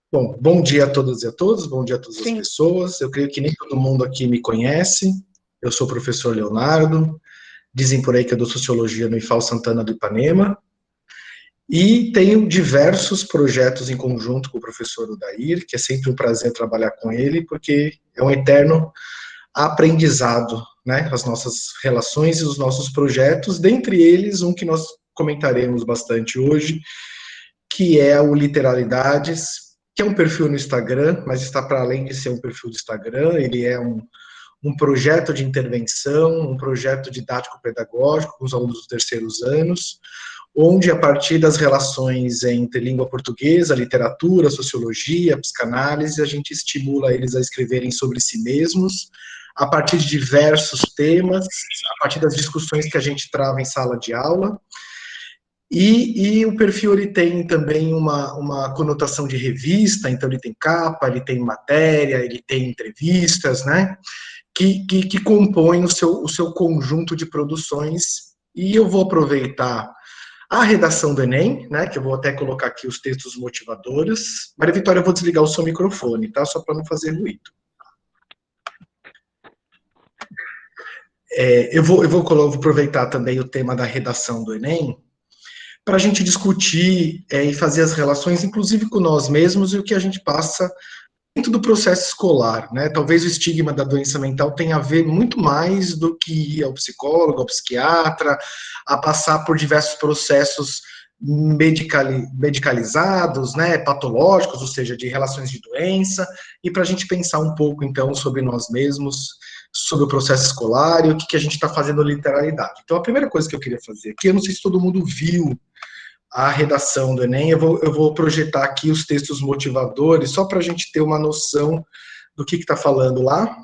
Bom, bom dia a todas e a todos, bom dia a todas as Sim. pessoas. Eu creio que nem todo mundo aqui me conhece. Eu sou o professor Leonardo, dizem por aí que eu dou sociologia no IFAL Santana do Ipanema, e tenho diversos projetos em conjunto com o professor Odair, que é sempre um prazer trabalhar com ele, porque é um eterno aprendizado, né? As nossas relações e os nossos projetos, dentre eles um que nós comentaremos bastante hoje, que é o Literalidades, que é um perfil no Instagram, mas está para além de ser um perfil do Instagram, ele é um projeto de intervenção, um projeto didático-pedagógico com os alunos dos terceiros anos, onde, a partir das relações entre língua portuguesa, literatura, sociologia, psicanálise, a gente estimula eles a escreverem sobre si mesmos, a partir de diversos temas, a partir das discussões que a gente trava em sala de aula. E o perfil ele tem também uma conotação de revista, então ele tem capa, ele tem matéria, ele tem entrevistas, né? Que compõem o seu conjunto de produções. E eu vou aproveitar a redação do Enem, né? Que eu vou até colocar aqui os textos motivadores. Maria Vitória, eu vou desligar o seu microfone, tá? Só para não fazer ruído. Eu vou aproveitar também o tema da redação do Enem, para a gente discutir e fazer as relações, inclusive com nós mesmos, e o que a gente passa dentro do processo escolar, né? Talvez o estigma da doença mental tenha a ver muito mais do que ir ao psicólogo, ao psiquiatra, a passar por diversos processos medicalizados, né, patológicos, ou seja, de relações de doença, e para a gente pensar um pouco, então, sobre nós mesmos, sobre o processo escolar e o que a gente está fazendo na literalidade. Então, a primeira coisa que eu queria fazer aqui, eu não sei se todo mundo viu a redação do Enem, eu vou projetar aqui os textos motivadores, só para a gente ter uma noção do que está falando lá.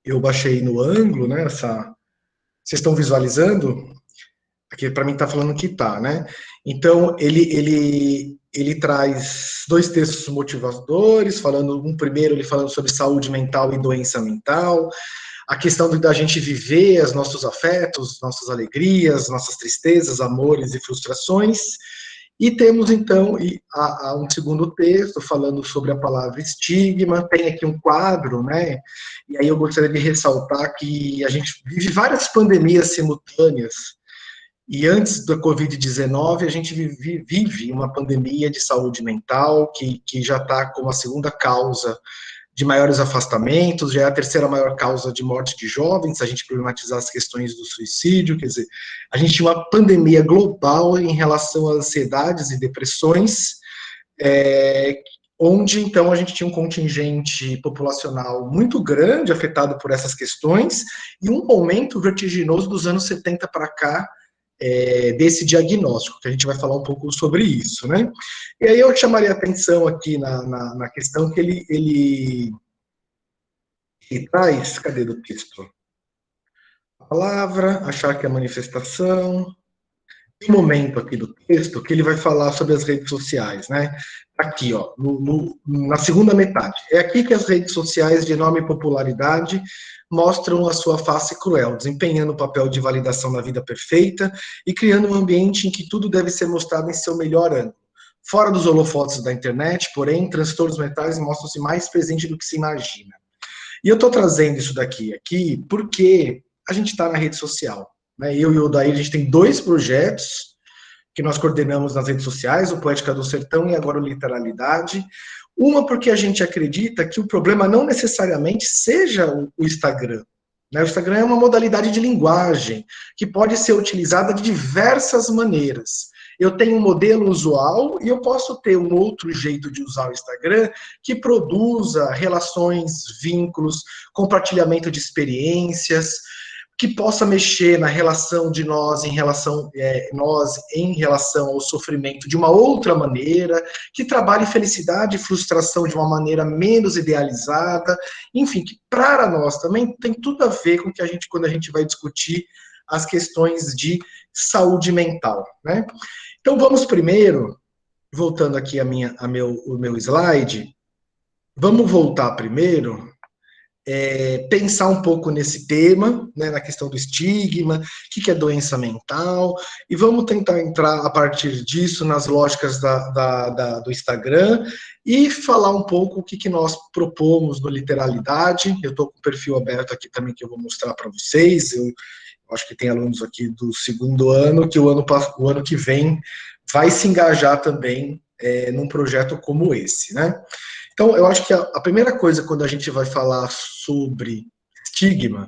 Eu baixei no ângulo, né? Vocês estão visualizando? Aqui para mim está falando que tá, né? Então, ele traz dois textos motivadores, falando, um primeiro ele falando sobre saúde mental e doença mental, a questão da gente viver os nossos afetos, nossas alegrias, nossas tristezas, amores e frustrações. E temos, então, um segundo texto falando sobre a palavra estigma. Tem aqui um quadro, né? E aí eu gostaria de ressaltar que a gente vive várias pandemias simultâneas. E antes da Covid-19, a gente vive uma pandemia de saúde mental, que já está como a segunda causa de maiores afastamentos, já é a terceira maior causa de morte de jovens, se a gente problematizar as questões do suicídio, quer dizer, a gente tinha uma pandemia global em relação a ansiedades e depressões, onde, então, a gente tinha um contingente populacional muito grande afetado por essas questões, e um aumento vertiginoso dos anos 70 para cá, desse diagnóstico, que a gente vai falar um pouco sobre isso, né? E aí eu chamaria atenção aqui na questão que ele traz, cadê do texto? A palavra, achar que é manifestação, tem um momento aqui do texto que ele vai falar sobre as redes sociais, né? Aqui, ó, na segunda metade. É aqui que as redes sociais de enorme popularidade mostram a sua face cruel, desempenhando o papel de validação na vida perfeita e criando um ambiente em que tudo deve ser mostrado em seu melhor ângulo. Fora dos holofotes da internet, porém, transtornos mentais mostram-se mais presentes do que se imagina. E eu estou trazendo isso daqui aqui porque a gente está na rede social, né? Eu e o Odair, a gente tem dois projetos que nós coordenamos nas redes sociais, o Poética do Sertão e agora o Literalidade. Uma porque a gente acredita que o problema não necessariamente seja o Instagram. Né? O Instagram é uma modalidade de linguagem que pode ser utilizada de diversas maneiras. Eu tenho um modelo usual e eu posso ter um outro jeito de usar o Instagram que produza relações, vínculos, compartilhamento de experiências, que possa mexer na relação de nós em relação ao sofrimento de uma outra maneira, que trabalhe felicidade e frustração de uma maneira menos idealizada, enfim, que para nós também tem tudo a ver com que quando a gente vai discutir as questões de saúde mental, né? Então vamos primeiro, voltando aqui o meu slide, vamos voltar primeiro pensar um pouco nesse tema, né, na questão do estigma, o que é doença mental, e vamos tentar entrar a partir disso nas lógicas do Instagram e falar um pouco o que nós propomos no Literalidade. Eu estou com o perfil aberto aqui também que eu vou mostrar para vocês. Eu acho que tem alunos aqui do segundo ano que o ano que vem vai se engajar também num projeto como esse, né? Então, eu acho que a primeira coisa quando a gente vai falar sobre estigma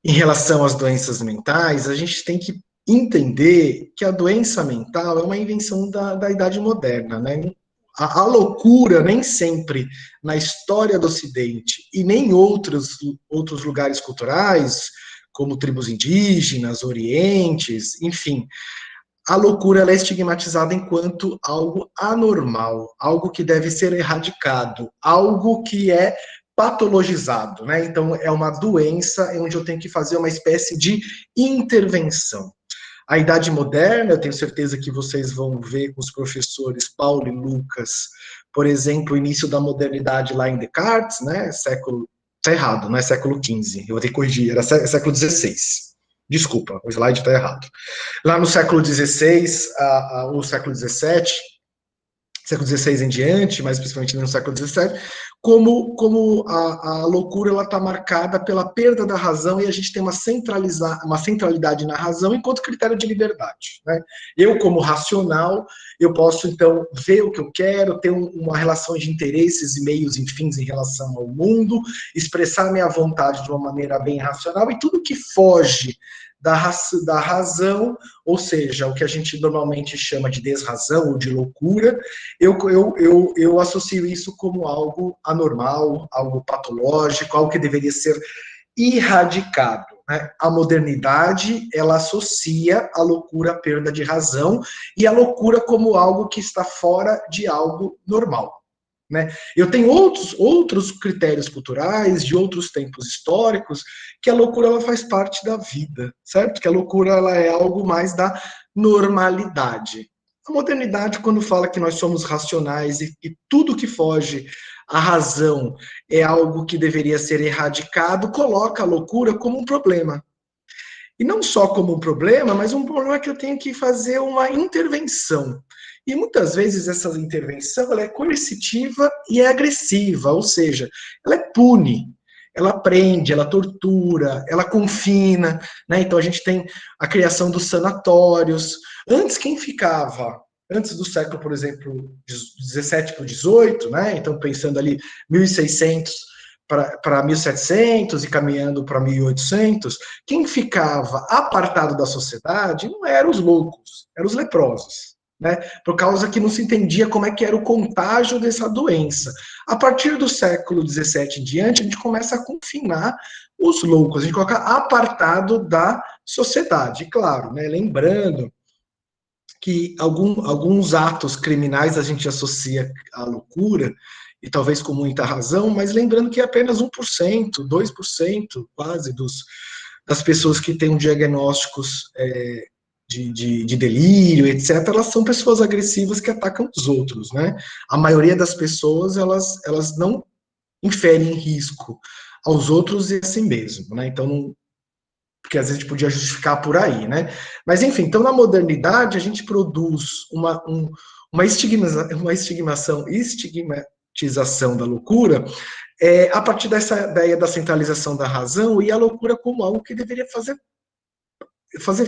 em relação às doenças mentais, a gente tem que entender que a doença mental é uma invenção da Idade Moderna, né? A loucura nem sempre na história do Ocidente e nem em outros lugares culturais, como tribos indígenas, orientes, enfim, a loucura ela é estigmatizada enquanto algo anormal, algo que deve ser erradicado, algo que é patologizado, né? Então é uma doença onde eu tenho que fazer uma espécie de intervenção. A Idade Moderna, eu tenho certeza que vocês vão ver com os professores Paulo e Lucas, por exemplo, o início da modernidade lá em Descartes, né? Século, tá errado, não é século XV, eu vou ter que corrigir, era século XVI. Desculpa, o slide está errado. Lá no século XVI, o século XVII, século XVI em diante, mas principalmente no século XVII, como a loucura está marcada pela perda da razão e a gente tem uma centralidade na razão enquanto critério de liberdade. Né? Eu, como racional, eu posso, então, ver o que eu quero, ter uma relação de interesses e meios e fins em relação ao mundo, expressar minha vontade de uma maneira bem racional, e tudo que foge da razão, ou seja, o que a gente normalmente chama de desrazão ou de loucura, eu associo isso como algo anormal, algo patológico, algo que deveria ser erradicado. Né? A modernidade, ela associa a loucura à perda de razão e a loucura como algo que está fora de algo normal. Né? Eu tenho outros critérios culturais, de outros tempos históricos, que a loucura ela faz parte da vida, certo? Que a loucura ela é algo mais da normalidade. A modernidade, quando fala que nós somos racionais e tudo que foge à razão é algo que deveria ser erradicado, coloca a loucura como um problema. E não só como um problema, mas um problema que eu tenho que fazer uma intervenção. E muitas vezes essa intervenção ela é coercitiva e é agressiva, ou seja, ela pune, ela prende, ela tortura, ela confina, né? Então a gente tem a criação dos sanatórios. Antes quem ficava, antes do século, por exemplo, 17 para o 18, né? Então pensando ali 1600 para 1700 e caminhando para 1800, quem ficava apartado da sociedade não eram os loucos, eram os leprosos. Né? Por causa que não se entendia como é que era o contágio dessa doença. A partir do século XVII em diante, a gente começa a confinar os loucos, a gente coloca apartado da sociedade. Claro, né? Lembrando que alguns atos criminais a gente associa à loucura, e talvez com muita razão, mas lembrando que é apenas 1%, 2% quase das pessoas que têm um diagnósticos de delírio, etc., elas são pessoas agressivas que atacam os outros, né? A maioria das pessoas, elas não inferem risco aos outros e a si mesmo, né? Então, não, porque às vezes a gente podia justificar por aí, né? Mas, enfim, então na modernidade a gente produz uma estigmatização da loucura a partir dessa ideia da centralização da razão e a loucura como algo que deveria fazer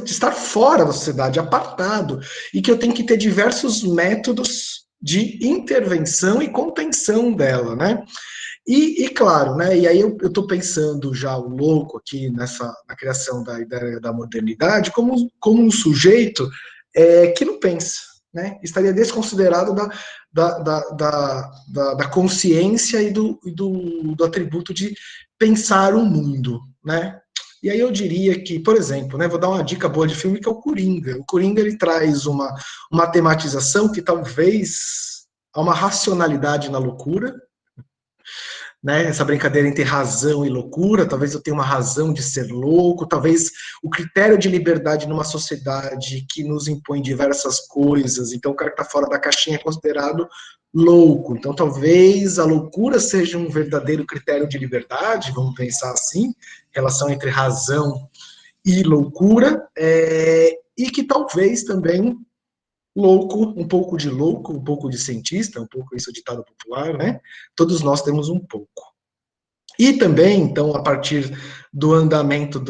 estar fora da sociedade, apartado, e que eu tenho que ter diversos métodos de intervenção e contenção dela, né? E claro, né? E aí eu estou pensando já o louco aqui na criação da ideia da modernidade como um sujeito que não pensa, né? Estaria desconsiderado da consciência e do atributo de pensar o mundo, né? E aí eu diria que, por exemplo, né, vou dar uma dica boa de filme que é o Coringa. O Coringa ele traz uma tematização que talvez há uma racionalidade na loucura, né? Essa brincadeira entre razão e loucura, talvez eu tenha uma razão de ser louco, talvez o critério de liberdade numa sociedade que nos impõe diversas coisas, então o cara que está fora da caixinha é considerado louco. Então, talvez a loucura seja um verdadeiro critério de liberdade, vamos pensar assim, relação entre razão e loucura, e que talvez também louco, um pouco de cientista, um pouco isso é ditado popular, né? Todos nós temos um pouco. E também, então, a partir do andamento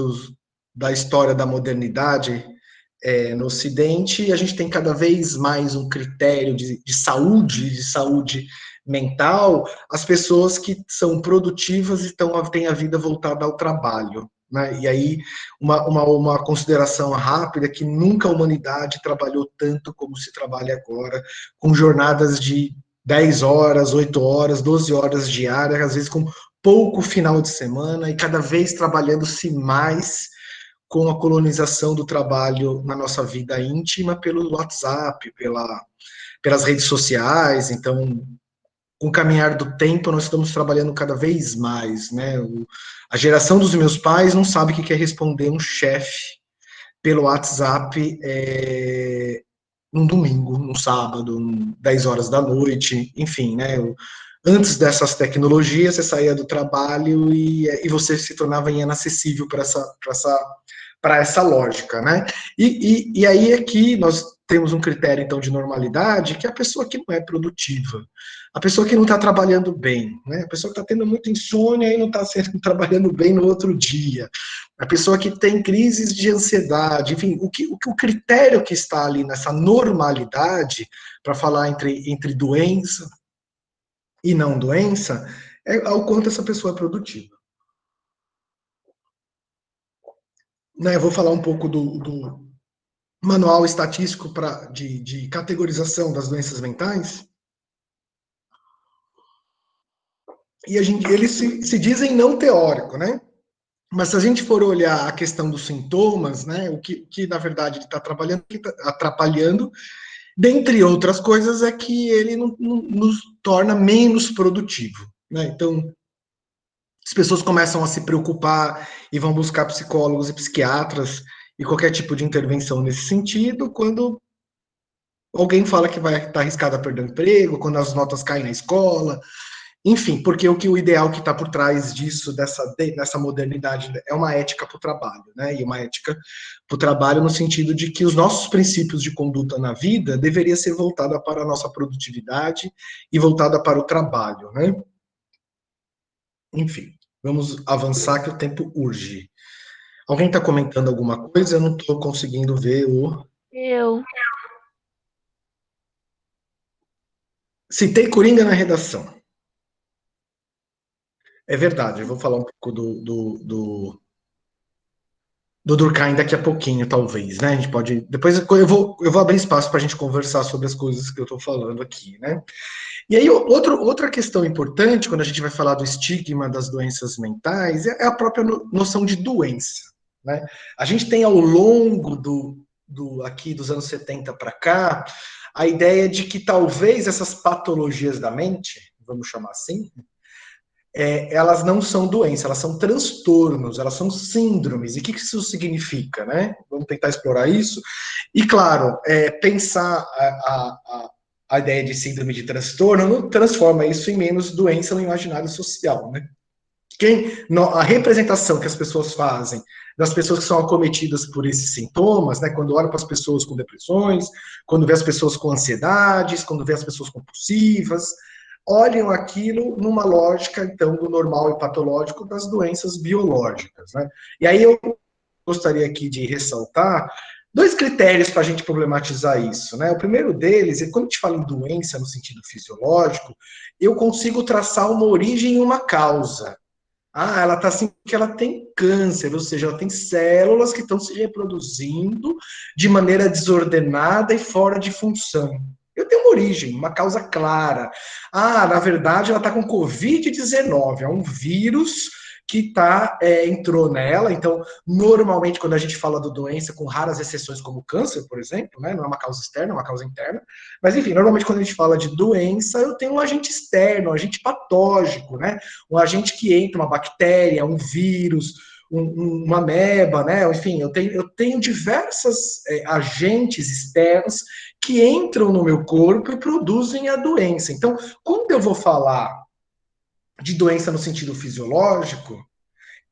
da história da modernidade no Ocidente, a gente tem cada vez mais um critério de saúde mental, as pessoas que são produtivas e têm a vida voltada ao trabalho. Né? E aí, uma consideração rápida, que nunca a humanidade trabalhou tanto como se trabalha agora, com jornadas de 10 horas, 8 horas, 12 horas diárias, às vezes com pouco final de semana, e cada vez trabalhando-se mais com a colonização do trabalho na nossa vida íntima pelo WhatsApp, pelas redes sociais. Então, com o caminhar do tempo, nós estamos trabalhando cada vez mais, né? A geração dos meus pais não sabe o que é responder um chefe pelo WhatsApp num domingo, num sábado, 10 horas da noite, enfim, né? Antes dessas tecnologias, você saía do trabalho e você se tornava inacessível para essa lógica, né? E aí é que nós temos um critério, então, de normalidade, que é a pessoa que não é produtiva, a pessoa que não está trabalhando bem, né? A pessoa que está tendo muita insônia e não está trabalhando bem no outro dia, a pessoa que tem crises de ansiedade, enfim, o critério que está ali nessa normalidade, para falar entre doença e não doença, é ao quanto essa pessoa é produtiva. Né, eu vou falar um pouco do manual estatístico de categorização das doenças mentais. E eles se dizem não teórico, né? Mas se a gente for olhar a questão dos sintomas, né, o que na verdade ele está atrapalhando, dentre outras coisas, é que ele nos torna menos produtivo. Né? Então, as pessoas começam a se preocupar e vão buscar psicólogos e psiquiatras e qualquer tipo de intervenção nesse sentido, quando alguém fala que vai estar arriscado a perder o emprego, quando as notas caem na escola, enfim, porque o ideal que está por trás disso, dessa modernidade, é uma ética para o trabalho, né? E uma ética para o trabalho no sentido de que os nossos princípios de conduta na vida deveria ser voltada para a nossa produtividade e voltada para o trabalho, né? Enfim, vamos avançar que o tempo urge. Alguém está comentando alguma coisa? Eu não estou conseguindo ver o... Eu. Citei Coringa na redação. É verdade, eu vou falar um pouco do Durkheim daqui a pouquinho, talvez, né? A gente pode. Depois eu vou abrir espaço para a gente conversar sobre as coisas que eu estou falando aqui, né? E aí, outra questão importante, quando a gente vai falar do estigma das doenças mentais, é a própria noção de doença, né? A gente tem ao longo aqui dos anos 70 para cá, a ideia de que talvez essas patologias da mente, vamos chamar assim, elas não são doenças, elas são transtornos, elas são síndromes. E o que isso significa, né? Vamos tentar explorar isso. E, claro, pensar a ideia de síndrome de transtorno não transforma isso em menos doença no imaginário social, né? A representação que as pessoas fazem das pessoas que são acometidas por esses sintomas, né, quando olha para as pessoas com depressões, quando vê as pessoas com ansiedades, quando vê as pessoas compulsivas, olham aquilo numa lógica, então, do normal e patológico das doenças biológicas. Né? E aí eu gostaria aqui de ressaltar dois critérios para a gente problematizar isso. Né? O primeiro deles é quando a gente fala em doença no sentido fisiológico, eu consigo traçar uma origem e uma causa. Ela está assim porque ela tem câncer, ou seja, ela tem células que estão se reproduzindo de maneira desordenada e fora de função. Eu tenho uma origem, uma causa clara. Na verdade, ela está com Covid-19, é um vírus que entrou nela. Então, normalmente, quando a gente fala da doença, com raras exceções como câncer, por exemplo, né, não é uma causa externa, é uma causa interna. Mas, enfim, normalmente, quando a gente fala de doença, eu tenho um agente externo, um agente patógico, né? Um agente que entra, uma bactéria, um vírus, uma ameba, né? Enfim, eu tenho diversos agentes externos que entram no meu corpo e produzem a doença. Então, quando eu vou falar de doença no sentido fisiológico,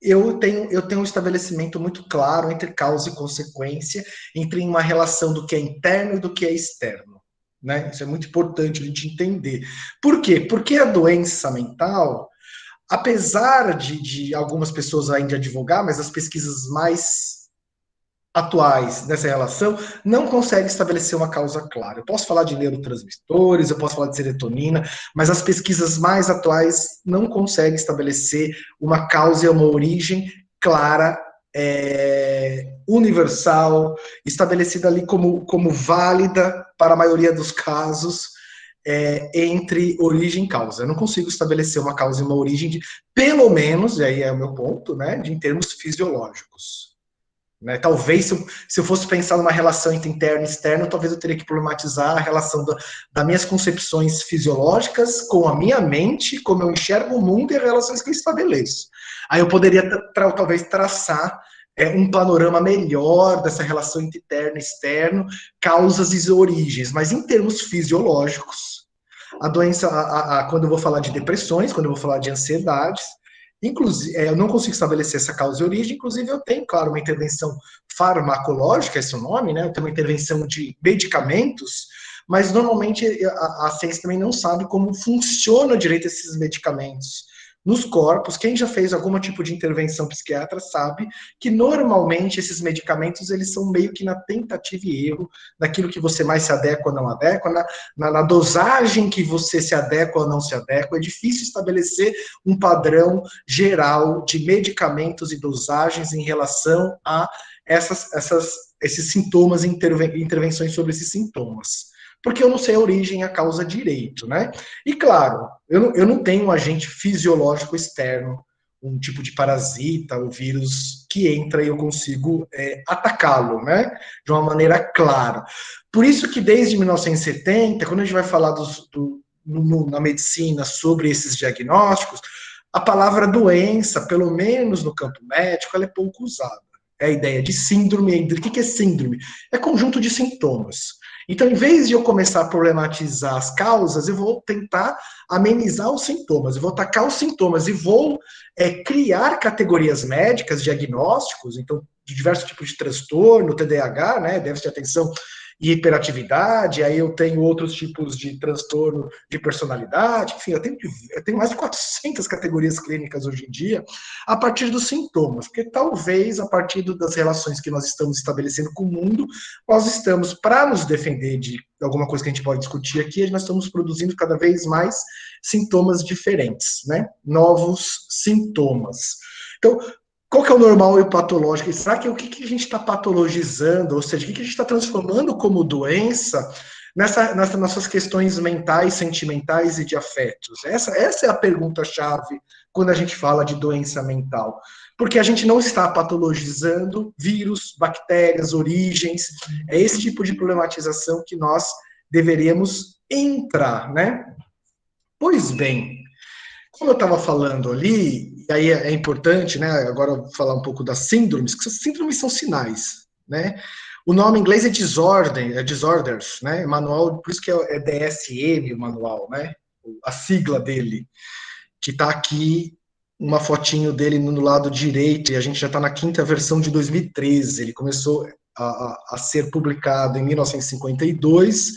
eu tenho um estabelecimento muito claro entre causa e consequência, entre uma relação do que é interno e do que é externo. Né? Isso é muito importante a gente entender. Por quê? Porque a doença mental, apesar de algumas pessoas ainda advogar, mas as pesquisas mais atuais nessa relação não conseguem estabelecer uma causa clara. Eu posso falar de neurotransmissores, eu posso falar de serotonina, mas as pesquisas mais atuais não conseguem estabelecer uma causa e uma origem clara, universal, estabelecida ali como válida para a maioria dos casos, entre origem e causa. Eu não consigo estabelecer uma causa e uma origem, pelo menos, e aí é o meu ponto, né, em termos fisiológicos. Né? Talvez, se eu fosse pensar numa relação entre interno e externo, talvez eu teria que problematizar a relação das minhas concepções fisiológicas com a minha mente, como eu enxergo o mundo e as relações que eu estabeleço. Aí eu poderia, talvez, traçar um panorama melhor dessa relação entre interno e externo, causas e origens. Mas em termos fisiológicos, a doença, quando eu vou falar de depressões, quando eu vou falar de ansiedades, inclusive, eu não consigo estabelecer essa causa e origem, inclusive eu tenho, claro, uma intervenção farmacológica, esse é o nome, né? Eu tenho uma intervenção de medicamentos, mas normalmente a ciência também não sabe como funciona direito esses medicamentos nos corpos. Quem já fez algum tipo de intervenção psiquiatra sabe que normalmente esses medicamentos eles são meio que na tentativa e erro, daquilo que você mais se adequa ou não adequa, na dosagem que você se adequa ou não se adequa. É difícil estabelecer um padrão geral de medicamentos e dosagens em relação a esses sintomas e intervenções sobre esses sintomas. Porque eu não sei a origem e a causa direito, né? E claro, eu não tenho um agente fisiológico externo, um tipo de parasita, o vírus que entra e eu consigo atacá-lo, né? De uma maneira clara. Por isso que desde 1970, quando a gente vai falar na medicina sobre esses diagnósticos, a palavra doença, pelo menos no campo médico, ela é pouco usada. É a ideia de síndrome. O que é síndrome? É conjunto de sintomas. Então, em vez de eu começar a problematizar as causas, eu vou tentar amenizar os sintomas, eu vou atacar os sintomas e vou criar categorias médicas, diagnósticos, então, de diversos tipos de transtorno, TDAH, né, déficit de atenção e hiperatividade, aí eu tenho outros tipos de transtorno de personalidade, enfim, eu tenho mais de 400 categorias clínicas hoje em dia, a partir dos sintomas, porque talvez a partir das relações que nós estamos estabelecendo com o mundo, nós estamos, para nos defender de alguma coisa que a gente pode discutir aqui, nós estamos produzindo cada vez mais sintomas diferentes, né? Novos sintomas. Então, qual que é o normal e o patológico? Será que o que a gente está patologizando, ou seja, o que a gente está transformando como doença nessas nossas questões mentais, sentimentais e de afetos? Essa é a pergunta-chave quando a gente fala de doença mental. Porque a gente não está patologizando vírus, bactérias, origens. É esse tipo de problematização que nós deveríamos entrar, né? Pois bem, como eu estava falando ali, e aí é importante, né? Agora eu vou falar um pouco das síndromes, que síndromes são sinais, né? O nome em inglês é disorders, né? Manual, por isso que é DSM o manual, né? A sigla dele, que está aqui uma fotinho dele no lado direito, e a gente já está na quinta versão de 2013. Ele começou a ser publicado em 1952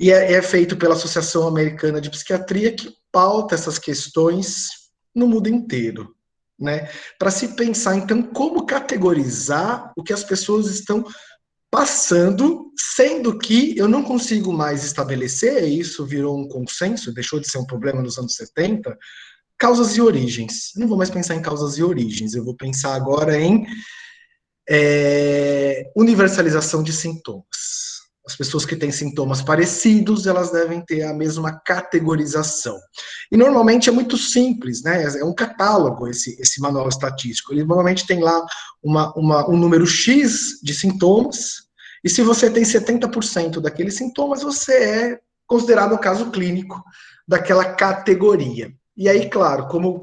e é feito pela Associação Americana de Psiquiatria, que pauta essas questões no mundo inteiro, né? Para se pensar, então, como categorizar o que as pessoas estão passando, sendo que eu não consigo mais estabelecer, e isso virou um consenso, deixou de ser um problema nos anos 70, causas e origens. Eu não vou mais pensar em causas e origens, eu vou pensar agora em universalização de sintomas. As pessoas que têm sintomas parecidos, elas devem ter a mesma categorização. E normalmente é muito simples, né? É um catálogo esse manual estatístico. Ele normalmente tem lá um número X de sintomas, e se você tem 70% daqueles sintomas, você é considerado o caso clínico daquela categoria. E aí, claro, como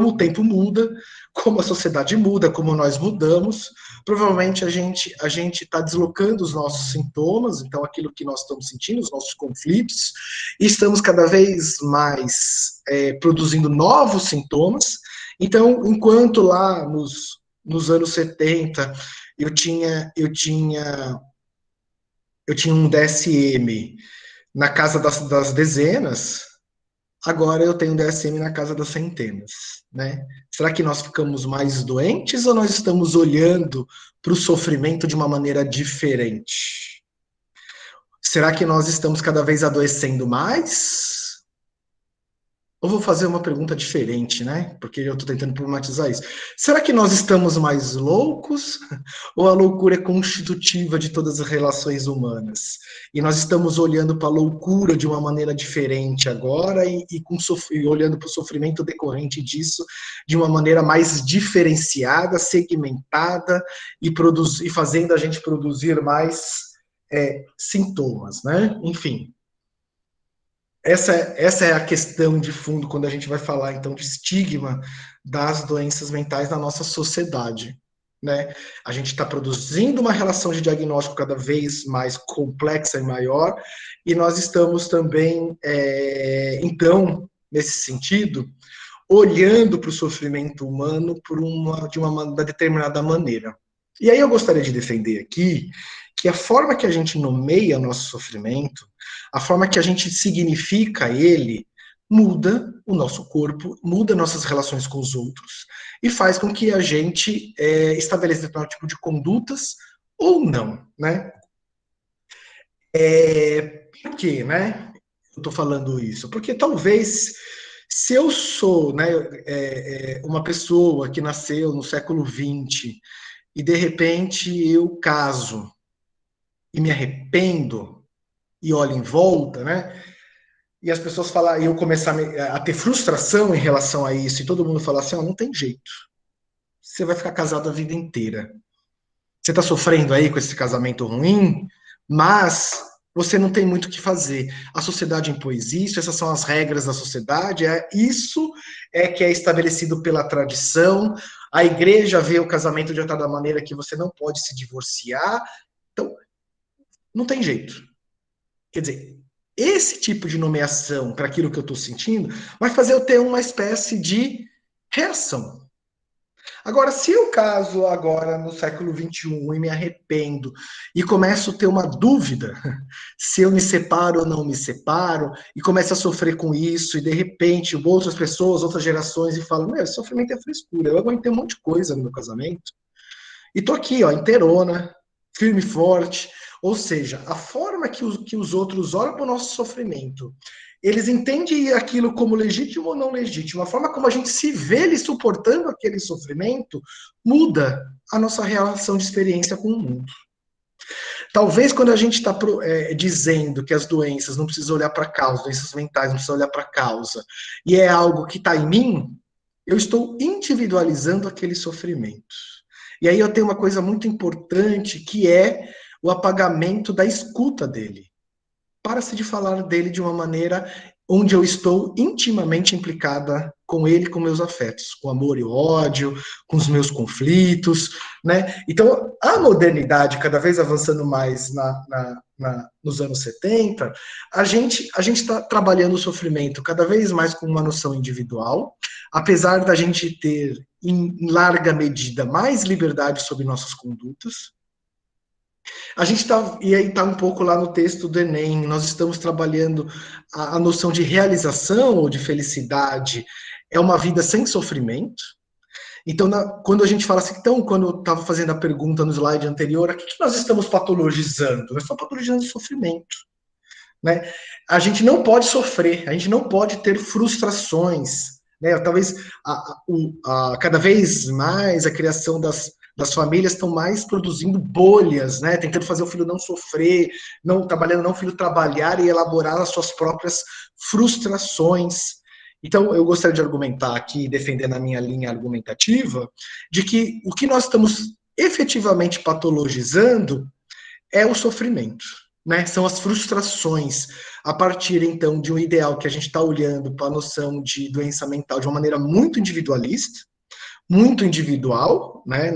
o tempo muda, como a sociedade muda, como nós mudamos, provavelmente a gente está deslocando os nossos sintomas, então aquilo que nós estamos sentindo, os nossos conflitos, e estamos cada vez mais produzindo novos sintomas. Então, enquanto lá nos anos 70 eu tinha um DSM na casa das dezenas, agora eu tenho um DSM na casa das centenas, né? Será que nós ficamos mais doentes ou nós estamos olhando para o sofrimento de uma maneira diferente? Será que nós estamos cada vez adoecendo mais? Eu vou fazer uma pergunta diferente, né? Porque eu estou tentando problematizar isso. Será que nós estamos mais loucos ou a loucura é constitutiva de todas as relações humanas? E nós estamos olhando para a loucura de uma maneira diferente agora e olhando para o sofrimento decorrente disso de uma maneira mais diferenciada, segmentada e fazendo a gente produzir mais sintomas, né? Enfim. Essa é a questão de fundo quando a gente vai falar, então, de estigma das doenças mentais na nossa sociedade. Né? A gente está produzindo uma relação de diagnóstico cada vez mais complexa e maior, e nós estamos também, então, nesse sentido, olhando para o sofrimento humano de uma determinada maneira. E aí eu gostaria de defender aqui que a forma que a gente nomeia o nosso sofrimento, a forma que a gente significa ele, muda o nosso corpo, muda nossas relações com os outros e faz com que a gente estabeleça determinado tipo de condutas ou não, né? Por quê, né? Eu estou falando isso? Porque talvez se eu sou, né, uma pessoa que nasceu no século XX e de repente eu caso e me arrependo e olho em volta, né? E as pessoas falam, e eu começar a ter frustração em relação a isso, e todo mundo falar assim, não tem jeito. Você vai ficar casado a vida inteira. Você está sofrendo aí com esse casamento ruim, mas você não tem muito o que fazer. A sociedade impôs isso, essas são as regras da sociedade, isso é que é estabelecido pela tradição. A igreja vê o casamento de outra maneira que você não pode se divorciar. Então, não tem jeito. Quer dizer, esse tipo de nomeação para aquilo que eu estou sentindo vai fazer eu ter uma espécie de reação. Agora, se eu caso agora no século XXI e me arrependo e começo a ter uma dúvida se eu me separo ou não me separo, e começo a sofrer com isso, e de repente outras pessoas, outras gerações, e falam, meu, esse sofrimento é frescura, eu aguentei um monte de coisa no meu casamento, e tô aqui, ó, inteirona, firme e forte. Ou seja, a forma que os outros olham para o nosso sofrimento, eles entendem aquilo como legítimo ou não legítimo, a forma como a gente se vê ele suportando aquele sofrimento, muda a nossa relação de experiência com o mundo. Talvez quando a gente está dizendo que as doenças não precisa olhar para a causa, doenças mentais não precisa olhar para a causa, e é algo que está em mim, eu estou individualizando aquele sofrimento. E aí eu tenho uma coisa muito importante, que é o apagamento da escuta dele. Para-se de falar dele de uma maneira onde eu estou intimamente implicada com ele, com meus afetos, com amor e ódio, com os meus conflitos, né? Então, a modernidade, cada vez avançando mais nos anos 70, a gente está trabalhando o sofrimento cada vez mais com uma noção individual, apesar da gente ter, em larga medida, mais liberdade sobre nossas condutas. A gente está, e aí está um pouco lá no texto do Enem, nós estamos trabalhando a noção de realização ou de felicidade, é uma vida sem sofrimento. Então, quando a gente fala assim, então, quando eu estava fazendo a pergunta no slide anterior, o que nós estamos patologizando? Nós estamos patologizando o sofrimento. Né? A gente não pode sofrer, a gente não pode ter frustrações. Né? Talvez cada vez mais a criação das famílias estão mais produzindo bolhas, né? Tentando fazer o filho não sofrer, não trabalhando, não o filho trabalhar e elaborar as suas próprias frustrações. Então, eu gostaria de argumentar aqui, defendendo a minha linha argumentativa, de que o que nós estamos efetivamente patologizando é o sofrimento. né? São as frustrações a partir, então, de um ideal que a gente está olhando para a noção de doença mental de uma maneira muito individualista, muito individual, né?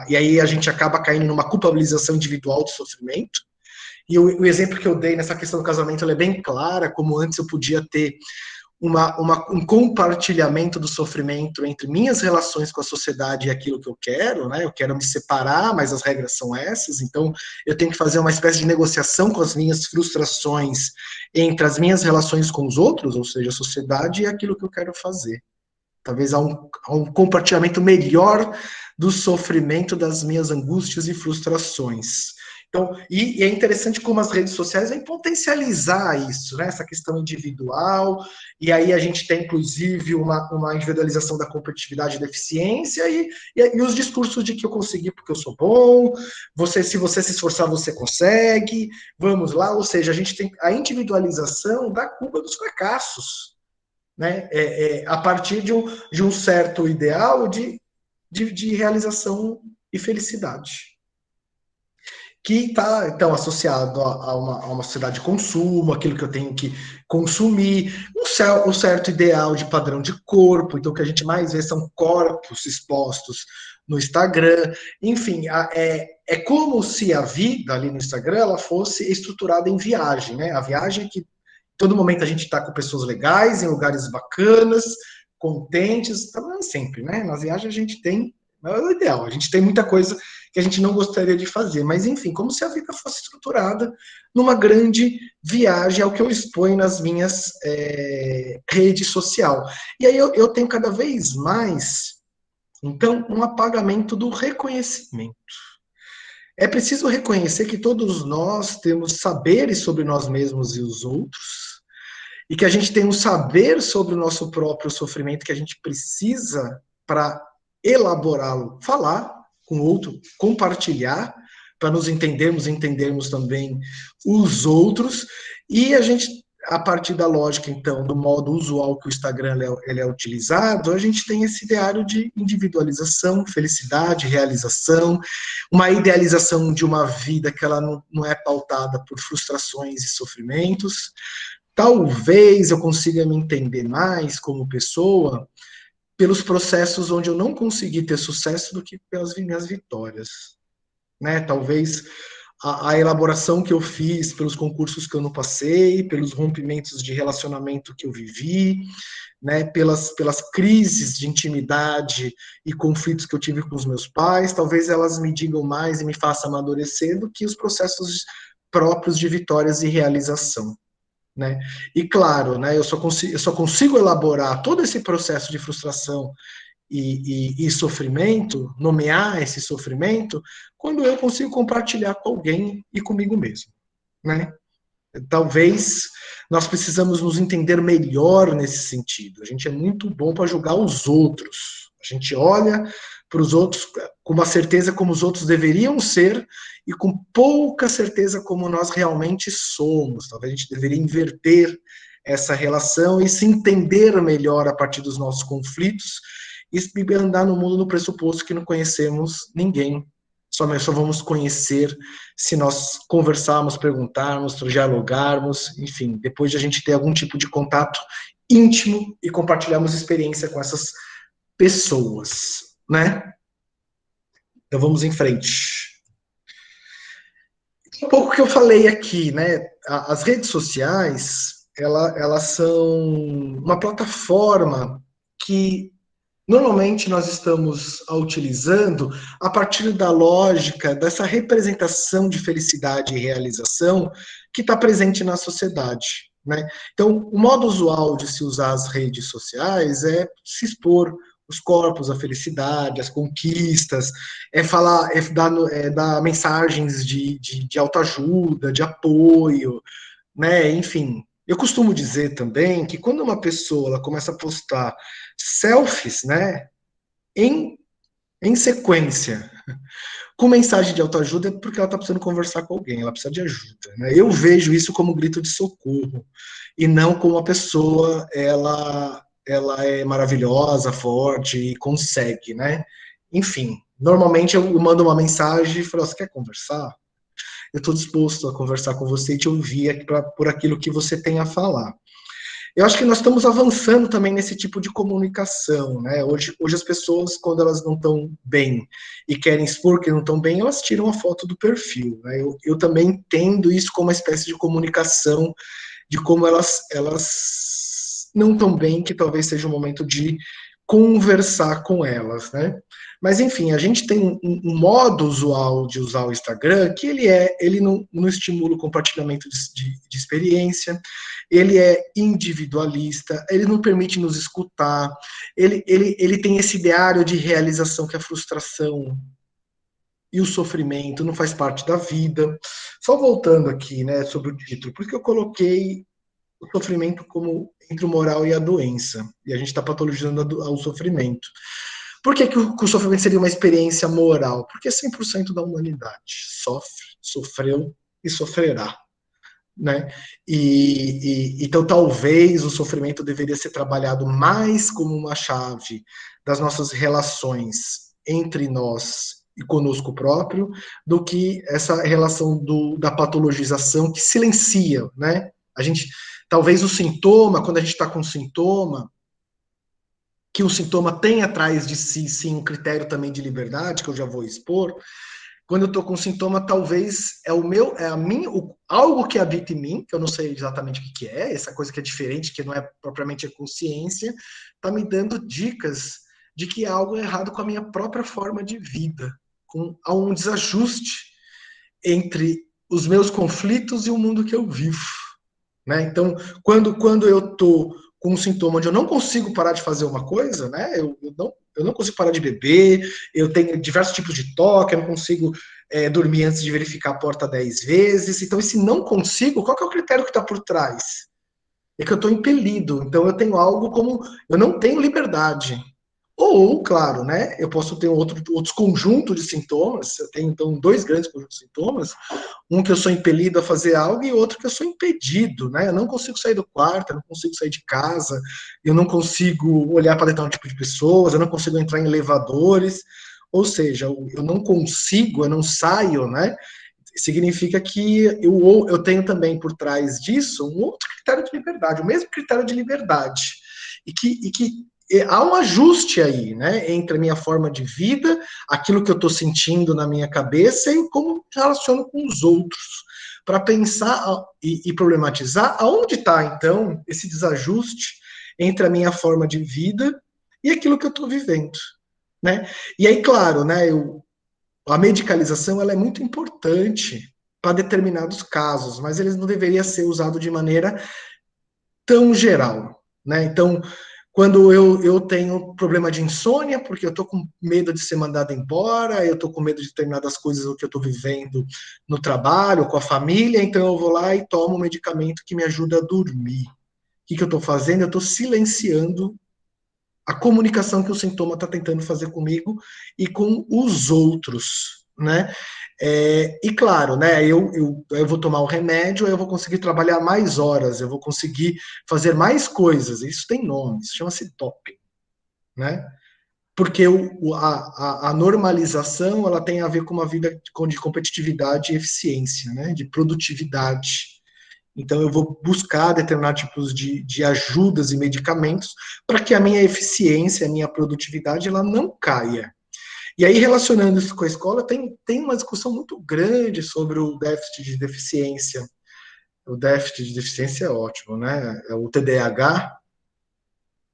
E aí a gente acaba caindo numa culpabilização individual do sofrimento. E o exemplo que eu dei nessa questão do casamento é bem clara, como antes eu podia ter um compartilhamento do sofrimento entre minhas relações com a sociedade e aquilo que eu quero, né? Eu quero me separar, mas as regras são essas, então eu tenho que fazer uma espécie de negociação com as minhas frustrações entre as minhas relações com os outros, ou seja, a sociedade, e aquilo que eu quero fazer. Talvez há um compartilhamento melhor do sofrimento, das minhas angústias e frustrações. Então, e é interessante como as redes sociais vêm potencializar isso, né? Essa questão individual, e aí a gente tem, inclusive, uma individualização da competitividade e da eficiência, e os discursos de que eu consegui porque eu sou bom, se você se esforçar, você consegue, vamos lá, ou seja, a gente tem a individualização da culpa dos fracassos, né? A partir de um certo ideal de realização e felicidade, que está, então, associado a uma sociedade de consumo, aquilo que eu tenho que consumir, um certo ideal de padrão de corpo, então o que a gente mais vê são corpos expostos no Instagram, enfim, é como se a vida ali no Instagram ela fosse estruturada em viagem, né? A viagem que todo momento a gente está com pessoas legais, em lugares bacanas, contentes, também sempre, né? Nas viagens a gente tem, é o ideal, a gente tem muita coisa que a gente não gostaria de fazer, mas enfim, como se a vida fosse estruturada numa grande viagem, é o que eu exponho nas minhas redes social. E aí eu tenho cada vez mais, então, um apagamento do reconhecimento. É preciso reconhecer que todos nós temos saberes sobre nós mesmos e os outros, e que a gente tem um saber sobre o nosso próprio sofrimento que a gente precisa para elaborá-lo, falar com o outro, compartilhar, para nos entendermos e entendermos também os outros, e a gente, a partir da lógica, então, do modo usual que o Instagram ele é utilizado, a gente tem esse ideário de individualização, felicidade, realização, uma idealização de uma vida que ela não é pautada por frustrações e sofrimentos. Talvez eu consiga me entender mais como pessoa pelos processos onde eu não consegui ter sucesso do que pelas minhas vitórias, né? Talvez a elaboração que eu fiz pelos concursos que eu não passei, pelos rompimentos de relacionamento que eu vivi, né? Pelas crises de intimidade e conflitos que eu tive com os meus pais, talvez elas me digam mais e me façam amadurecer do que os processos próprios de vitórias e realização. Né? E claro, né, eu só consigo elaborar todo esse processo de frustração e sofrimento, nomear esse sofrimento, quando eu consigo compartilhar com alguém e comigo mesmo. Né? Talvez nós precisamos nos entender melhor nesse sentido. A gente é muito bom para julgar os outros. A gente olha para os outros com uma certeza como os outros deveriam ser e com pouca certeza como nós realmente somos. Talvez a gente deveria inverter essa relação e se entender melhor a partir dos nossos conflitos e andar no mundo no pressuposto que não conhecemos ninguém. Só vamos conhecer se nós conversarmos, perguntarmos, dialogarmos, enfim, depois de a gente ter algum tipo de contato íntimo e compartilharmos experiência com essas pessoas, né? Então vamos em frente. Um pouco que eu falei aqui, né? As redes sociais, elas são uma plataforma que normalmente nós estamos utilizando a partir da lógica dessa representação de felicidade e realização que está presente na sociedade. Né? Então, o modo usual de se usar as redes sociais é se expor os corpos, a felicidade, as conquistas, dar mensagens de autoajuda, de apoio, né? Enfim, eu costumo dizer também que quando uma pessoa ela começa a postar selfies, né, em, em sequência, com mensagem de autoajuda, é porque ela está precisando conversar com alguém, ela precisa de ajuda. Né? Eu vejo isso como um grito de socorro, e não como uma pessoa, ela é maravilhosa, forte e consegue, né? Enfim, normalmente eu mando uma mensagem e falo, você quer conversar? eu estou disposto a conversar com você e te ouvir por aquilo que você tem a falar. Eu acho que nós estamos avançando também nesse tipo de comunicação, né? Hoje as pessoas, quando elas não estão bem e querem expor que não estão bem, elas tiram a foto do perfil, né? Eu também entendo isso como uma espécie de comunicação, de como elas não estão bem, que talvez seja o momento de conversar com elas, né? Mas enfim, a gente tem um modo usual de usar o Instagram que ele não estimula o compartilhamento de experiência, ele é individualista, ele não permite nos escutar, ele tem esse ideário de realização que a frustração e o sofrimento não faz parte da vida. Só voltando aqui, né, sobre o título, porque eu coloquei o sofrimento como entre o moral e a doença, e a gente está patologizando o sofrimento. Por que o sofrimento seria uma experiência moral? Porque 100% da humanidade sofre, sofreu e sofrerá. Né? Então, talvez o sofrimento deveria ser trabalhado mais como uma chave das nossas relações entre nós e conosco próprio, do que essa relação da patologização que silencia, né? A gente, talvez o sintoma, quando a gente está com sintoma, que o sintoma tem atrás de si, sim, um critério também de liberdade, que eu já vou expor. Quando eu estou com sintoma, talvez algo que habita em mim, que eu não sei exatamente o que é, essa coisa que é diferente, que não é propriamente a consciência, está me dando dicas de que há algo errado com a minha própria forma de vida, há um desajuste entre os meus conflitos e o mundo que eu vivo. Né? Então, quando eu estou com um sintoma onde eu não consigo parar de fazer uma coisa, né? Eu não consigo parar de beber, eu tenho diversos tipos de toque, eu não consigo dormir antes de verificar a porta 10 vezes. Então, esse não consigo, qual que é o critério que está por trás? É que eu estou impelido, então eu tenho algo como, eu não tenho liberdade. Ou, claro, né, eu posso ter outros conjuntos de sintomas, eu tenho então dois grandes conjuntos de sintomas, um que eu sou impelido a fazer algo e outro que eu sou impedido, né? Eu não consigo sair do quarto, eu não consigo sair de casa, eu não consigo olhar para determinado tipo de pessoas, eu não consigo entrar em elevadores, ou seja, eu não consigo, eu não saio, né? Significa que eu tenho também por trás disso um outro critério de liberdade, o mesmo critério de liberdade, e que há um ajuste aí, né, entre a minha forma de vida, aquilo que eu estou sentindo na minha cabeça e como relaciono com os outros, para pensar e problematizar aonde está, então, esse desajuste entre a minha forma de vida e aquilo que eu estou vivendo, né? E aí, claro, né, a medicalização ela é muito importante para determinados casos, mas eles não deveria ser usado de maneira tão geral, né? Então, quando eu tenho problema de insônia, porque eu estou com medo de ser mandado embora, eu estou com medo de determinadas coisas que eu estou vivendo no trabalho, com a família, então eu vou lá e tomo um medicamento que me ajuda a dormir. O que eu estou fazendo? Eu estou silenciando a comunicação que o sintoma está tentando fazer comigo e com os outros, né? E claro, né? Eu vou tomar o remédio, eu vou conseguir trabalhar mais horas, eu vou conseguir fazer mais coisas. Isso tem nome, isso chama-se doping, né? Porque a normalização ela tem a ver com uma vida de competitividade e eficiência, né? De produtividade. Então, eu vou buscar determinados tipos de ajudas e medicamentos para que a minha eficiência, a minha produtividade, ela não caia. E aí, relacionando isso com a escola, tem uma discussão muito grande sobre o déficit de deficiência. O déficit de deficiência é ótimo, né? É o TDAH.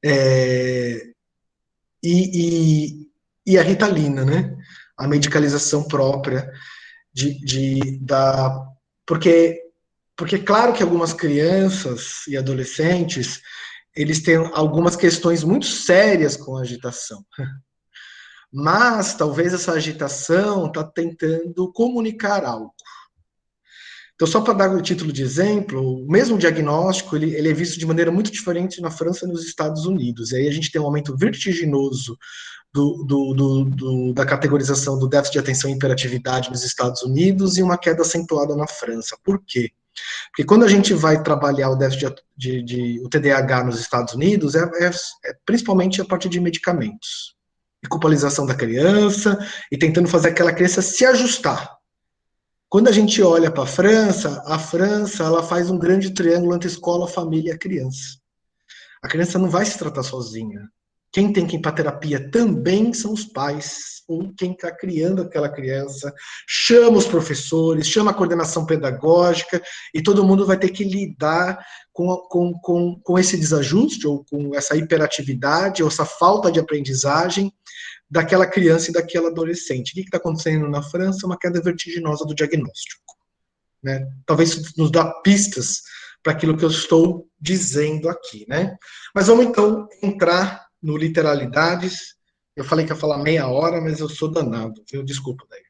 É, e a Ritalina, né? A medicalização própria da. Porque Porque, claro que algumas crianças e adolescentes, eles têm algumas questões muito sérias com a agitação. Mas, talvez essa agitação está tentando comunicar algo. Então, só para dar o título de exemplo, o mesmo diagnóstico, ele é visto de maneira muito diferente na França e nos Estados Unidos. E aí a gente tem um aumento vertiginoso da categorização do déficit de atenção e hiperatividade nos Estados Unidos e uma queda acentuada na França. Por quê? Porque quando a gente vai trabalhar o déficit o TDAH nos Estados Unidos, principalmente a partir de medicamentos. E culpabilização da criança, e tentando fazer aquela criança se ajustar. Quando a gente olha para a França ela faz um grande triângulo entre escola, família e criança. A criança não vai se tratar sozinha. Quem tem que ir para terapia também são os pais, ou quem está criando aquela criança. Chama os professores, chama a coordenação pedagógica, e todo mundo vai ter que lidar com esse desajuste, ou com essa hiperatividade, ou essa falta de aprendizagem daquela criança e daquela adolescente. O que está acontecendo na França? Uma queda vertiginosa do diagnóstico. Né? Talvez isso nos dá pistas para aquilo que eu estou dizendo aqui. Né? Mas vamos então entrar no literalidades. Eu falei que ia falar meia hora, mas eu sou danado, viu? Desculpa daí.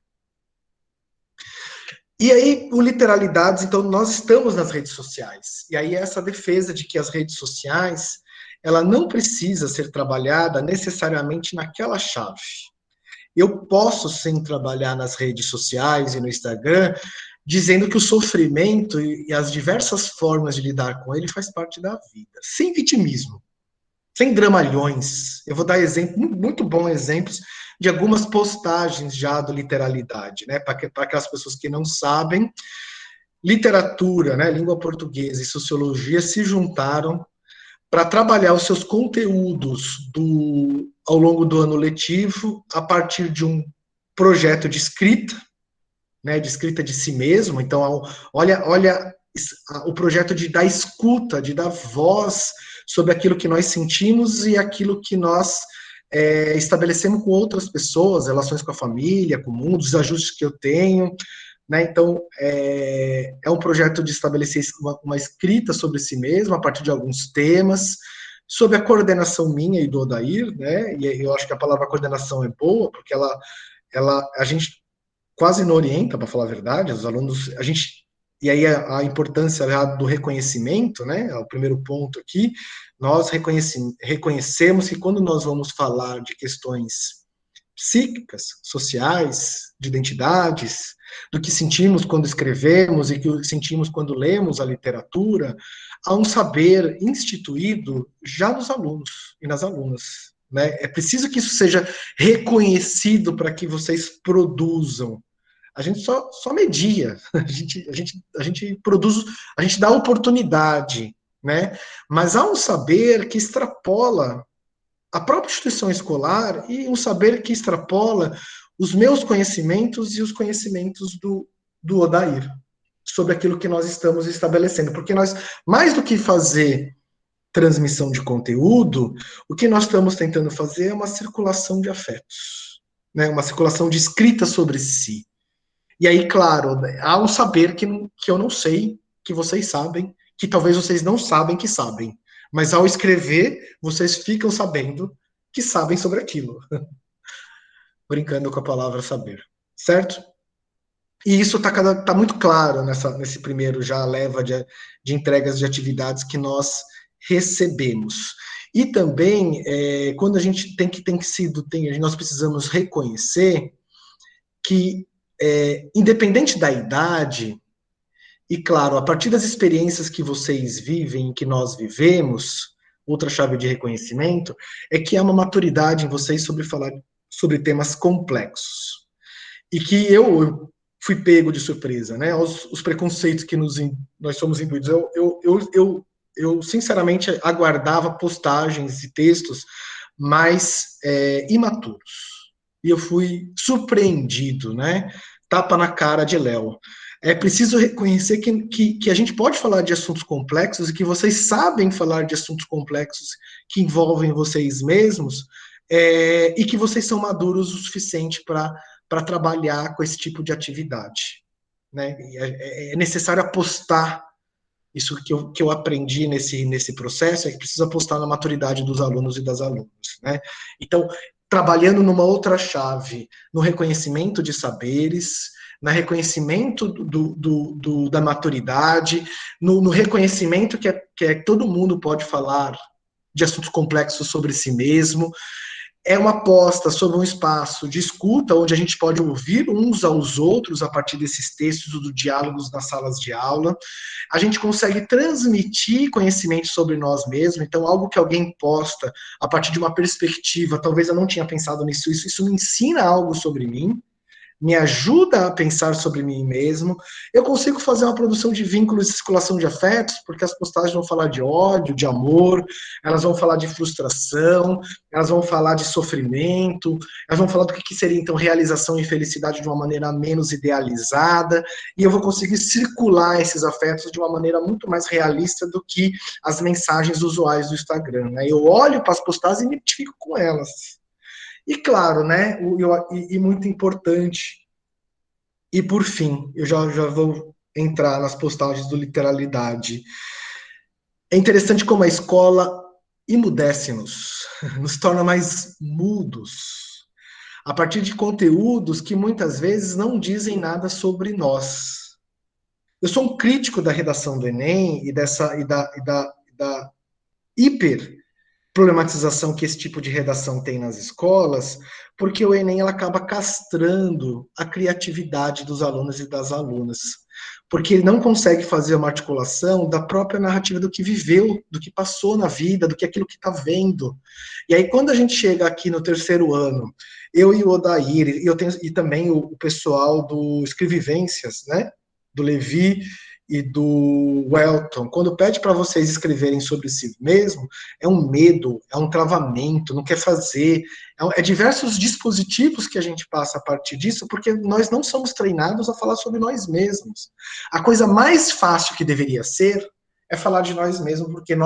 E aí, o literalidades, então, nós estamos nas redes sociais. E aí, essa defesa de que as redes sociais, ela não precisa ser trabalhada necessariamente naquela chave. Eu posso, sim, trabalhar nas redes sociais e no Instagram, dizendo que o sofrimento e as diversas formas de lidar com ele faz parte da vida, sem vitimismo, sem dramalhões. Eu vou dar exemplo, muito bons exemplos de algumas postagens já do Literalidade, né? Para aquelas pessoas que não sabem, literatura, né, língua portuguesa e sociologia se juntaram para trabalhar os seus conteúdos ao longo do ano letivo a partir de um projeto de escrita, né, de escrita de si mesmo. Então, olha o projeto da escuta, de dar voz sobre aquilo que nós sentimos e aquilo que nós estabelecemos com outras pessoas, relações com a família, com o mundo, os ajustes que eu tenho. Né? Então, é um projeto de estabelecer uma escrita sobre si mesmo, a partir de alguns temas, sob a coordenação minha e do Odair, né? E eu acho que a palavra coordenação é boa, porque a gente quase não orienta, para falar a verdade, os alunos, e aí a importância do reconhecimento, né? É o primeiro ponto aqui. Nós reconhecemos que quando nós vamos falar de questões psíquicas, sociais, de identidades, do que sentimos quando escrevemos e que sentimos quando lemos a literatura, há um saber instituído já nos alunos e nas alunas. Né? É preciso que isso seja reconhecido para que vocês produzam. A gente só media, a gente produz, a gente dá oportunidade, né? Mas há um saber que extrapola a própria instituição escolar e um saber que extrapola os meus conhecimentos e os conhecimentos do Odair sobre aquilo que nós estamos estabelecendo. Porque nós, mais do que fazer transmissão de conteúdo, o que nós estamos tentando fazer é uma circulação de afetos, né? Uma circulação de escrita sobre si. E aí, claro, há um saber que eu não sei, que vocês sabem, que talvez vocês não sabem que sabem. Mas ao escrever, vocês ficam sabendo que sabem sobre aquilo. Brincando com a palavra saber. Certo? E isso está muito claro nesse primeiro já leva de entregas de atividades que nós recebemos. E também, quando a gente nós precisamos reconhecer que, independente da idade, e claro, a partir das experiências que vocês vivem, que nós vivemos, outra chave de reconhecimento, é que há uma maturidade em vocês sobre falar sobre temas complexos. E que eu fui pego de surpresa, né? Os preconceitos que nós somos imbuídos. Eu sinceramente aguardava postagens e textos mais imaturos. E eu fui surpreendido, né? Tapa na cara de Léo. É preciso reconhecer que a gente pode falar de assuntos complexos e que vocês sabem falar de assuntos complexos que envolvem vocês mesmos, e que vocês são maduros o suficiente para trabalhar com esse tipo de atividade. Né? É necessário apostar, isso que eu aprendi nesse processo, é que precisa apostar na maturidade dos alunos e das alunas. Né? Então, trabalhando numa outra chave, no reconhecimento de saberes, no reconhecimento da maturidade, no reconhecimento que todo mundo pode falar de assuntos complexos sobre si mesmo, é uma aposta sobre um espaço de escuta, onde a gente pode ouvir uns aos outros a partir desses textos, dos diálogos nas salas de aula. A gente consegue transmitir conhecimento sobre nós mesmos, então algo que alguém posta a partir de uma perspectiva, talvez eu não tinha pensado nisso, isso me ensina algo sobre mim, me ajuda a pensar sobre mim mesmo. Eu consigo fazer uma produção de vínculos e circulação de afetos, porque as postagens vão falar de ódio, de amor, elas vão falar de frustração, elas vão falar de sofrimento, elas vão falar do que seria então realização e felicidade de uma maneira menos idealizada, e eu vou conseguir circular esses afetos de uma maneira muito mais realista do que as mensagens usuais do Instagram, né? Eu olho para as postagens e me identifico com elas. E claro, né, e muito importante, e por fim, eu já vou entrar nas postagens do Literalidade. É interessante como a escola emudece-nos, nos torna mais mudos, a partir de conteúdos que muitas vezes não dizem nada sobre nós. Eu sou um crítico da redação do Enem e da hiper problematização que esse tipo de redação tem nas escolas, porque o Enem ela acaba castrando a criatividade dos alunos e das alunas, porque ele não consegue fazer uma articulação da própria narrativa do que viveu, do que passou na vida, do que aquilo que está vendo. E aí, quando a gente chega aqui no terceiro ano, eu e o Odair, e também o pessoal do Escrevivências, né? Do Levi e do Welton, quando pede para vocês escreverem sobre si mesmo, é um medo, é um travamento, não quer fazer, é diversos dispositivos que a gente passa a partir disso, porque nós não somos treinados a falar sobre nós mesmos. A coisa mais fácil que deveria ser é falar de nós mesmos, porque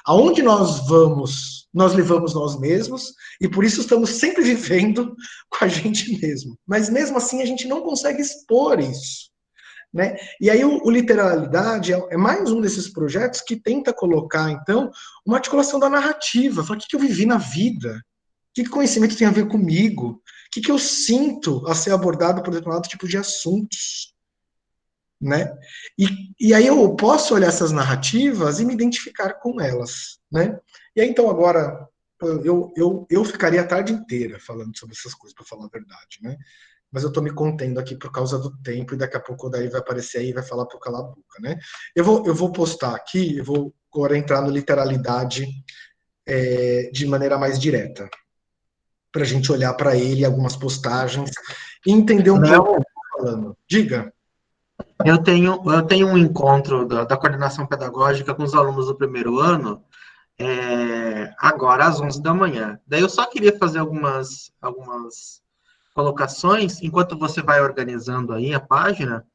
aonde nós vamos, nós levamos nós mesmos, e por isso estamos sempre vivendo com a gente mesmo. Mas mesmo assim a gente não consegue expor isso. Né? E aí o Literalidade é mais um desses projetos que tenta colocar, então, uma articulação da narrativa. Falar o que eu vivi na vida, o que conhecimento tem a ver comigo, o que eu sinto a ser abordado por determinado tipo de assuntos. Né? E aí eu posso olhar essas narrativas e me identificar com elas. Né? E aí, então, agora, eu ficaria a tarde inteira falando sobre essas coisas, para falar a verdade. Né? Mas eu estou me contendo aqui por causa do tempo, e daqui a pouco o Daí vai aparecer aí e vai falar para eu calar a boca, né? Eu vou postar aqui, eu vou agora entrar no Literalidade de maneira mais direta, para a gente olhar para ele, algumas postagens, e entender um pouco o que Léo, ele está falando. Diga. eu tenho um encontro da coordenação pedagógica com os alunos do primeiro ano, agora às 11 da manhã. Daí eu só queria fazer algumas colocações, enquanto você vai organizando aí a página,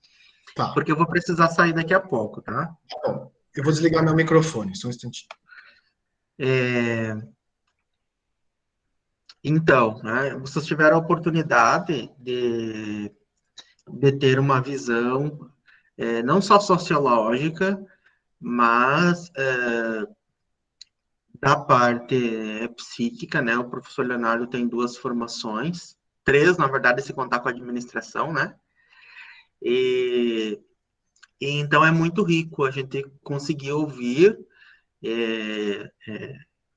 Tá, porque eu vou precisar sair daqui a pouco, tá? tá bom. Eu vou desligar meu microfone, só um instantinho. Então, né, vocês tiveram a oportunidade de ter uma visão não só sociológica, mas da parte psíquica, né? O professor Leonardo tem duas formações, três, na verdade, se contar com a administração, né? E, e então é muito rico a gente conseguir ouvir é,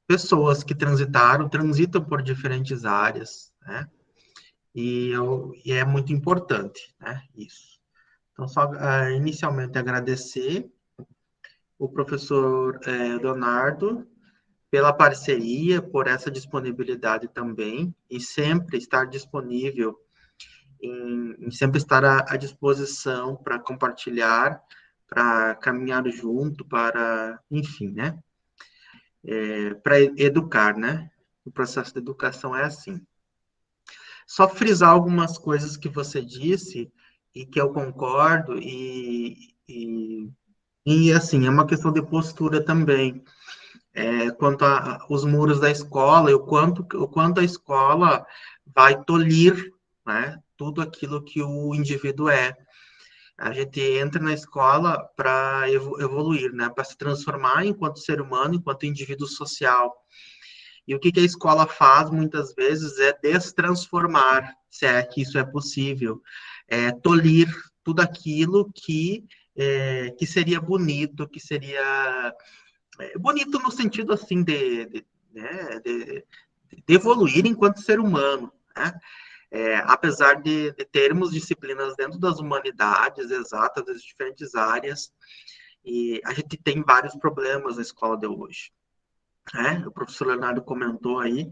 pessoas que transitam por diferentes áreas, né? E é muito importante, né? Isso. Então, só inicialmente agradecer o professor Leonardo pela parceria, por essa disponibilidade também, e sempre estar disponível, em sempre estar à disposição para compartilhar, para caminhar junto, enfim, né? Para educar, né? O processo de educação é assim. Só frisar algumas coisas que você disse e que eu concordo, e assim, é uma questão de postura também. Quanto aos muros da escola, e o quanto a escola vai tolir, né, tudo aquilo que o indivíduo é. A gente entra na escola para evoluir, né, para se transformar enquanto ser humano, enquanto indivíduo social. E o que a escola faz muitas vezes é destransformar, se é que isso é possível, tolir tudo aquilo que seria bonito, que seria bonito no sentido assim né, de evoluir enquanto ser humano, né? Apesar de termos disciplinas dentro das humanidades exatas, das diferentes áreas, e a gente tem vários problemas na escola de hoje, né? O professor Leonardo comentou aí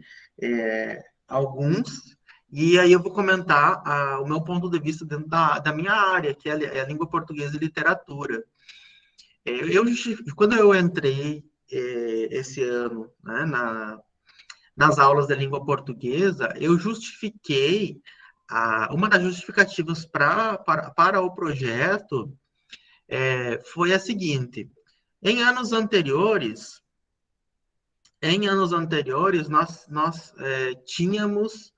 alguns, E aí eu vou comentar o meu ponto de vista dentro da minha área, que é a língua portuguesa e literatura. Quando eu entrei esse ano, né, nas aulas da língua portuguesa, eu justifiquei, uma das justificativas para o projeto foi a seguinte: em anos anteriores, nós tínhamos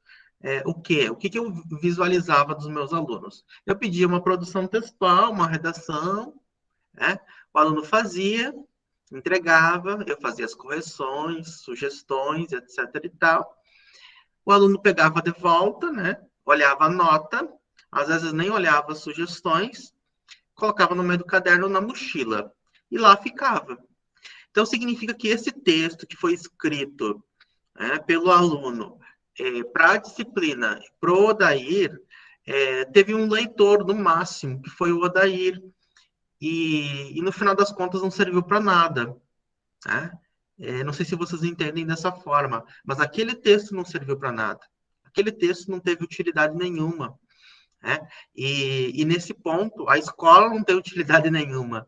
o quê? O que eu visualizava dos meus alunos? Eu pedia uma produção textual, uma redação, né? O aluno fazia, entregava, eu fazia as correções, sugestões, etc. e tal. O aluno pegava de volta, né? Olhava a nota, às vezes nem olhava as sugestões, colocava no meio do caderno na mochila e lá ficava. Então, significa que esse texto que foi escrito pelo aluno para a disciplina, para o Odair, teve um leitor no máximo, que foi o Odair, e no final das contas não serviu para nada. Né? Não sei se vocês entendem dessa forma, mas aquele texto não serviu para nada. Aquele texto não teve utilidade nenhuma. Né? E nesse ponto, a escola não tem utilidade nenhuma.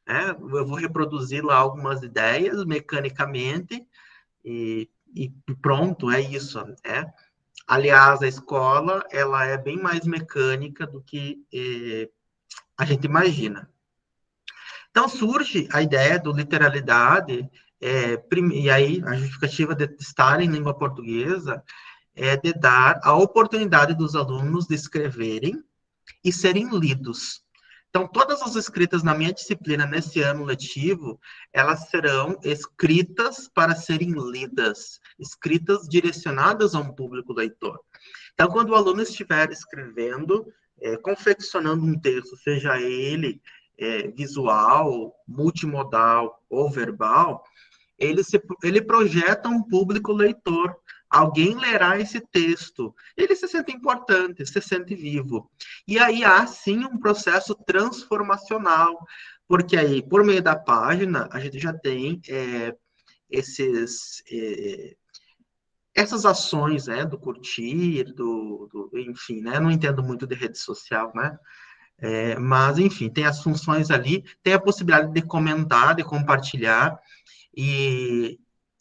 Né? Eu vou reproduzir lá algumas ideias mecanicamente e pronto, é isso. Aliás, a escola ela é bem mais mecânica do que a gente imagina. Então surge a ideia do literalidade, e aí a justificativa de estar em língua portuguesa é de dar a oportunidade dos alunos de escreverem e serem lidos. Então, todas as escritas na minha disciplina nesse ano letivo, elas serão escritas para serem lidas, escritas direcionadas a um público leitor. Então, quando o aluno estiver escrevendo, confeccionando um texto, seja ele visual, multimodal ou verbal, ele projeta um público leitor. Alguém lerá esse texto. Ele se sente importante, se sente vivo. E aí há, sim, um processo transformacional, porque aí, por meio da página, a gente já tem essas ações, né, do curtir, enfim, né, não entendo muito de rede social, né, mas, enfim, tem as funções ali, tem a possibilidade de comentar, de compartilhar, e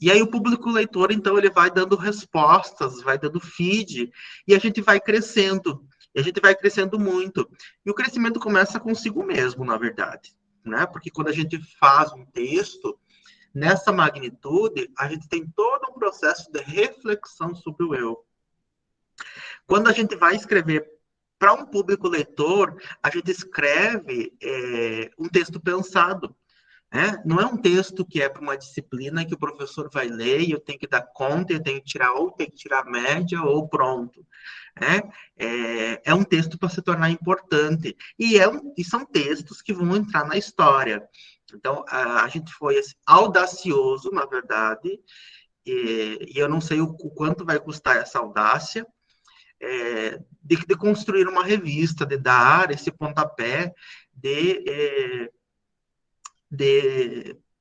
aí o público leitor, então, ele vai dando respostas, vai dando feed, e a gente vai crescendo, e a gente vai crescendo muito. E o crescimento começa consigo mesmo, na verdade, né? Porque quando a gente faz um texto, nessa magnitude, a gente tem todo um processo de reflexão sobre o eu. Quando a gente vai escrever para um público leitor, a gente escreve um texto pensado. Não é um texto que é para uma disciplina que o professor vai ler e eu tenho que dar conta, eu tenho que tirar ou tenho que tirar média ou pronto. É um texto para se tornar importante. E são textos que vão entrar na história. Então, a gente foi assim, audacioso, na verdade, e eu não sei o quanto vai custar essa audácia, de construir uma revista, de dar esse pontapé, de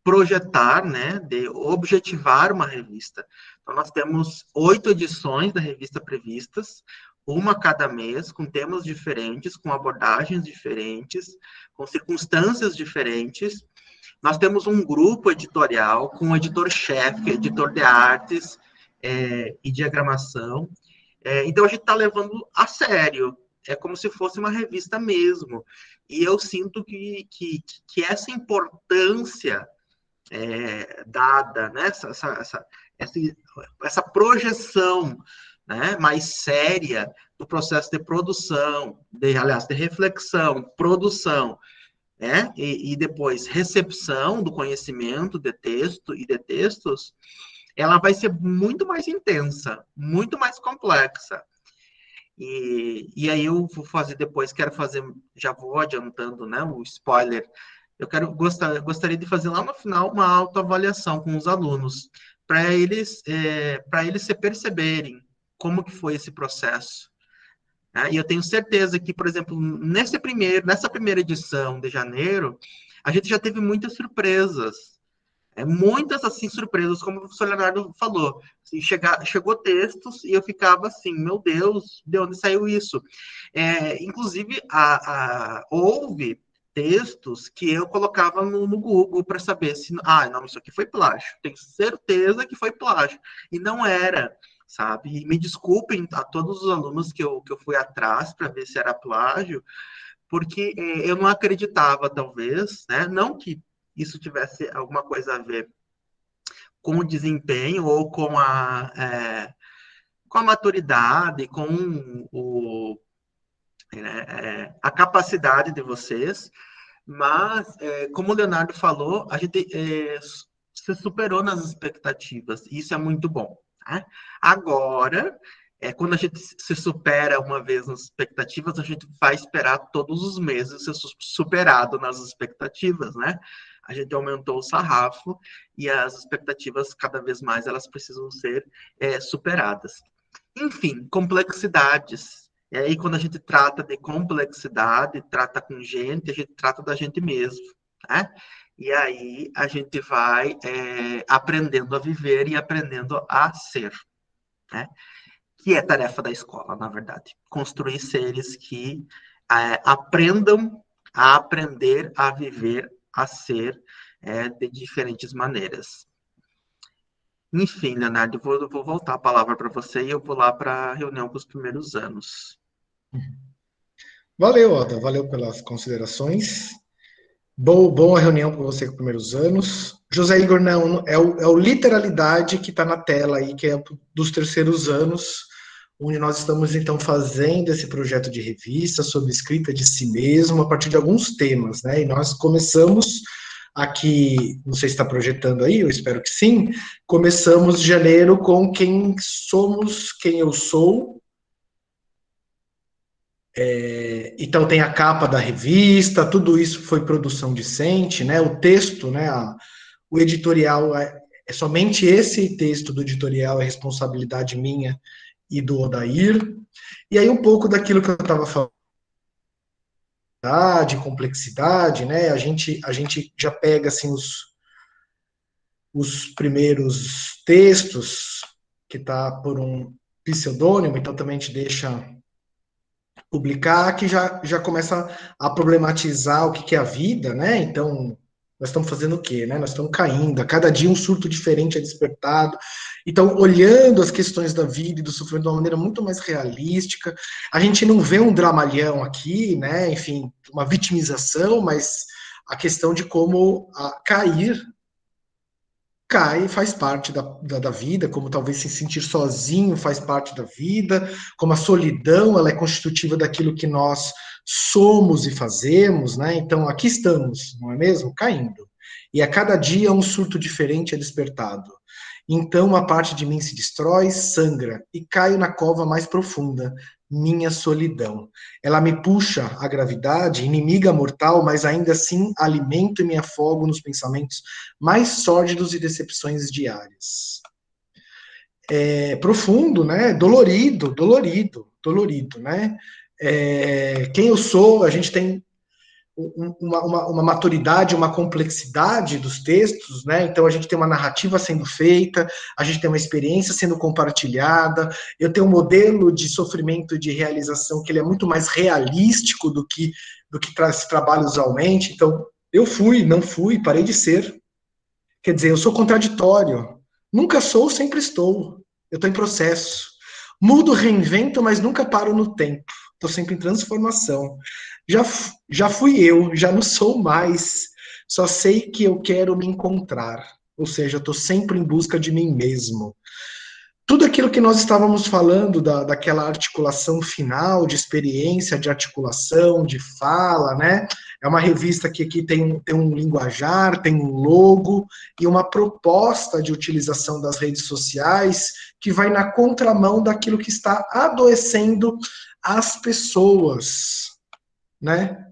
projetar, né, de objetivar uma revista. Então, nós temos 8 edições da revista previstas, uma cada mês, com temas diferentes, com abordagens diferentes, com circunstâncias diferentes. Nós temos um grupo editorial com um editor-chefe, editor de artes e diagramação. Então, a gente está levando a sério. É como se fosse uma revista mesmo. E eu sinto que essa importância dada, né? Essa projeção, né? Mais séria do processo de produção, aliás, de reflexão, produção, e depois recepção do conhecimento de texto e de textos, ela vai ser muito mais intensa, muito mais complexa. E aí eu vou fazer depois, já vou adiantando, né, o spoiler. Gostaria de fazer lá no final uma autoavaliação com os alunos, para eles se perceberem como que foi esse processo. E eu tenho certeza que, por exemplo, nessa primeira edição de janeiro, a gente já teve muitas surpresas. Muitas, assim, surpresas, como o professor Leonardo falou. Assim, chegou textos e eu ficava assim, meu Deus, de onde saiu isso? Inclusive, houve textos que eu colocava no Google para saber se, não, isso aqui foi plágio. Tenho certeza que foi plágio. E não era, sabe? E me desculpem a todos os alunos que eu fui atrás para ver se era plágio, porque eu não acreditava, talvez, né? Não que isso tivesse alguma coisa a ver com o desempenho ou com a maturidade, com a capacidade de vocês, mas, como o Leonardo falou, a gente se superou nas expectativas, e isso é muito bom. Né? Agora, quando a gente se supera uma vez nas expectativas, a gente vai esperar todos os meses ser superado nas expectativas, né? A gente aumentou o sarrafo e as expectativas, cada vez mais, elas precisam ser superadas. Enfim, complexidades. E aí, quando a gente trata de complexidade, trata com gente, a gente trata da gente mesmo, né? E aí a gente vai aprendendo a viver e aprendendo a ser, né? Que é tarefa da escola, na verdade. Construir seres que aprendam a aprender a viver, a ser de diferentes maneiras. Enfim, Leonardo, eu vou voltar a palavra para você e eu vou lá para a reunião com os primeiros anos. Valeu, Oda, valeu pelas considerações. Boa reunião com você com os primeiros anos. José Igor, não, é o literalidade que está na tela aí, que é dos terceiros anos, onde nós estamos então fazendo esse projeto de revista sobre escrita de si mesmo a partir de alguns temas, né? E nós começamos aqui, não sei se está projetando aí, eu espero que sim. Começamos de janeiro com quem somos, quem eu sou. Então tem a capa da revista, tudo isso foi produção decente, né? O texto, né? O editorial é somente esse texto do editorial é responsabilidade minha e do Odair. E aí um pouco daquilo que eu estava falando, de complexidade, né? A gente já pega assim os primeiros textos que tá por um pseudônimo, então também a gente deixa publicar, que já começa a problematizar o que é a vida, né? Então, nós estamos fazendo o quê, né? Nós estamos caindo, a cada dia um surto diferente é despertado. Então, olhando as questões da vida e do sofrimento de uma maneira muito mais realística, a gente não vê um dramalhão aqui, né? Enfim, uma vitimização, mas a questão de como cair cai, faz parte da vida, como talvez se sentir sozinho faz parte da vida, como a solidão ela é constitutiva daquilo que nós somos e fazemos, né? Então aqui estamos, não é mesmo? Caindo. E a cada dia um surto diferente é despertado. Então uma parte de mim se destrói, sangra e caio na cova mais profunda, minha solidão. Ela me puxa à gravidade, inimiga mortal, mas ainda assim alimento e me afogo nos pensamentos mais sórdidos e decepções diárias. Profundo, né? Dolorido, né? Quem eu sou, a gente tem uma maturidade, uma complexidade dos textos, né? Então a gente tem uma narrativa sendo feita, a gente tem uma experiência sendo compartilhada, eu tenho um modelo de sofrimento e de realização que ele é muito mais realístico do que se trabalha usualmente. Então, eu fui, não fui, parei de ser. Quer dizer, eu sou contraditório. Nunca sou, sempre estou. Eu estou em processo. Mudo, reinvento, mas nunca paro no tempo. Estou sempre em transformação. Já fui eu, já não sou mais. Só sei que eu quero me encontrar. Ou seja, estou sempre em busca de mim mesmo. Tudo aquilo que nós estávamos falando daquela articulação final, de experiência, de articulação, de fala, né? É uma revista que aqui tem um linguajar, tem um logo e uma proposta de utilização das redes sociais que vai na contramão daquilo que está adoecendo as pessoas, né?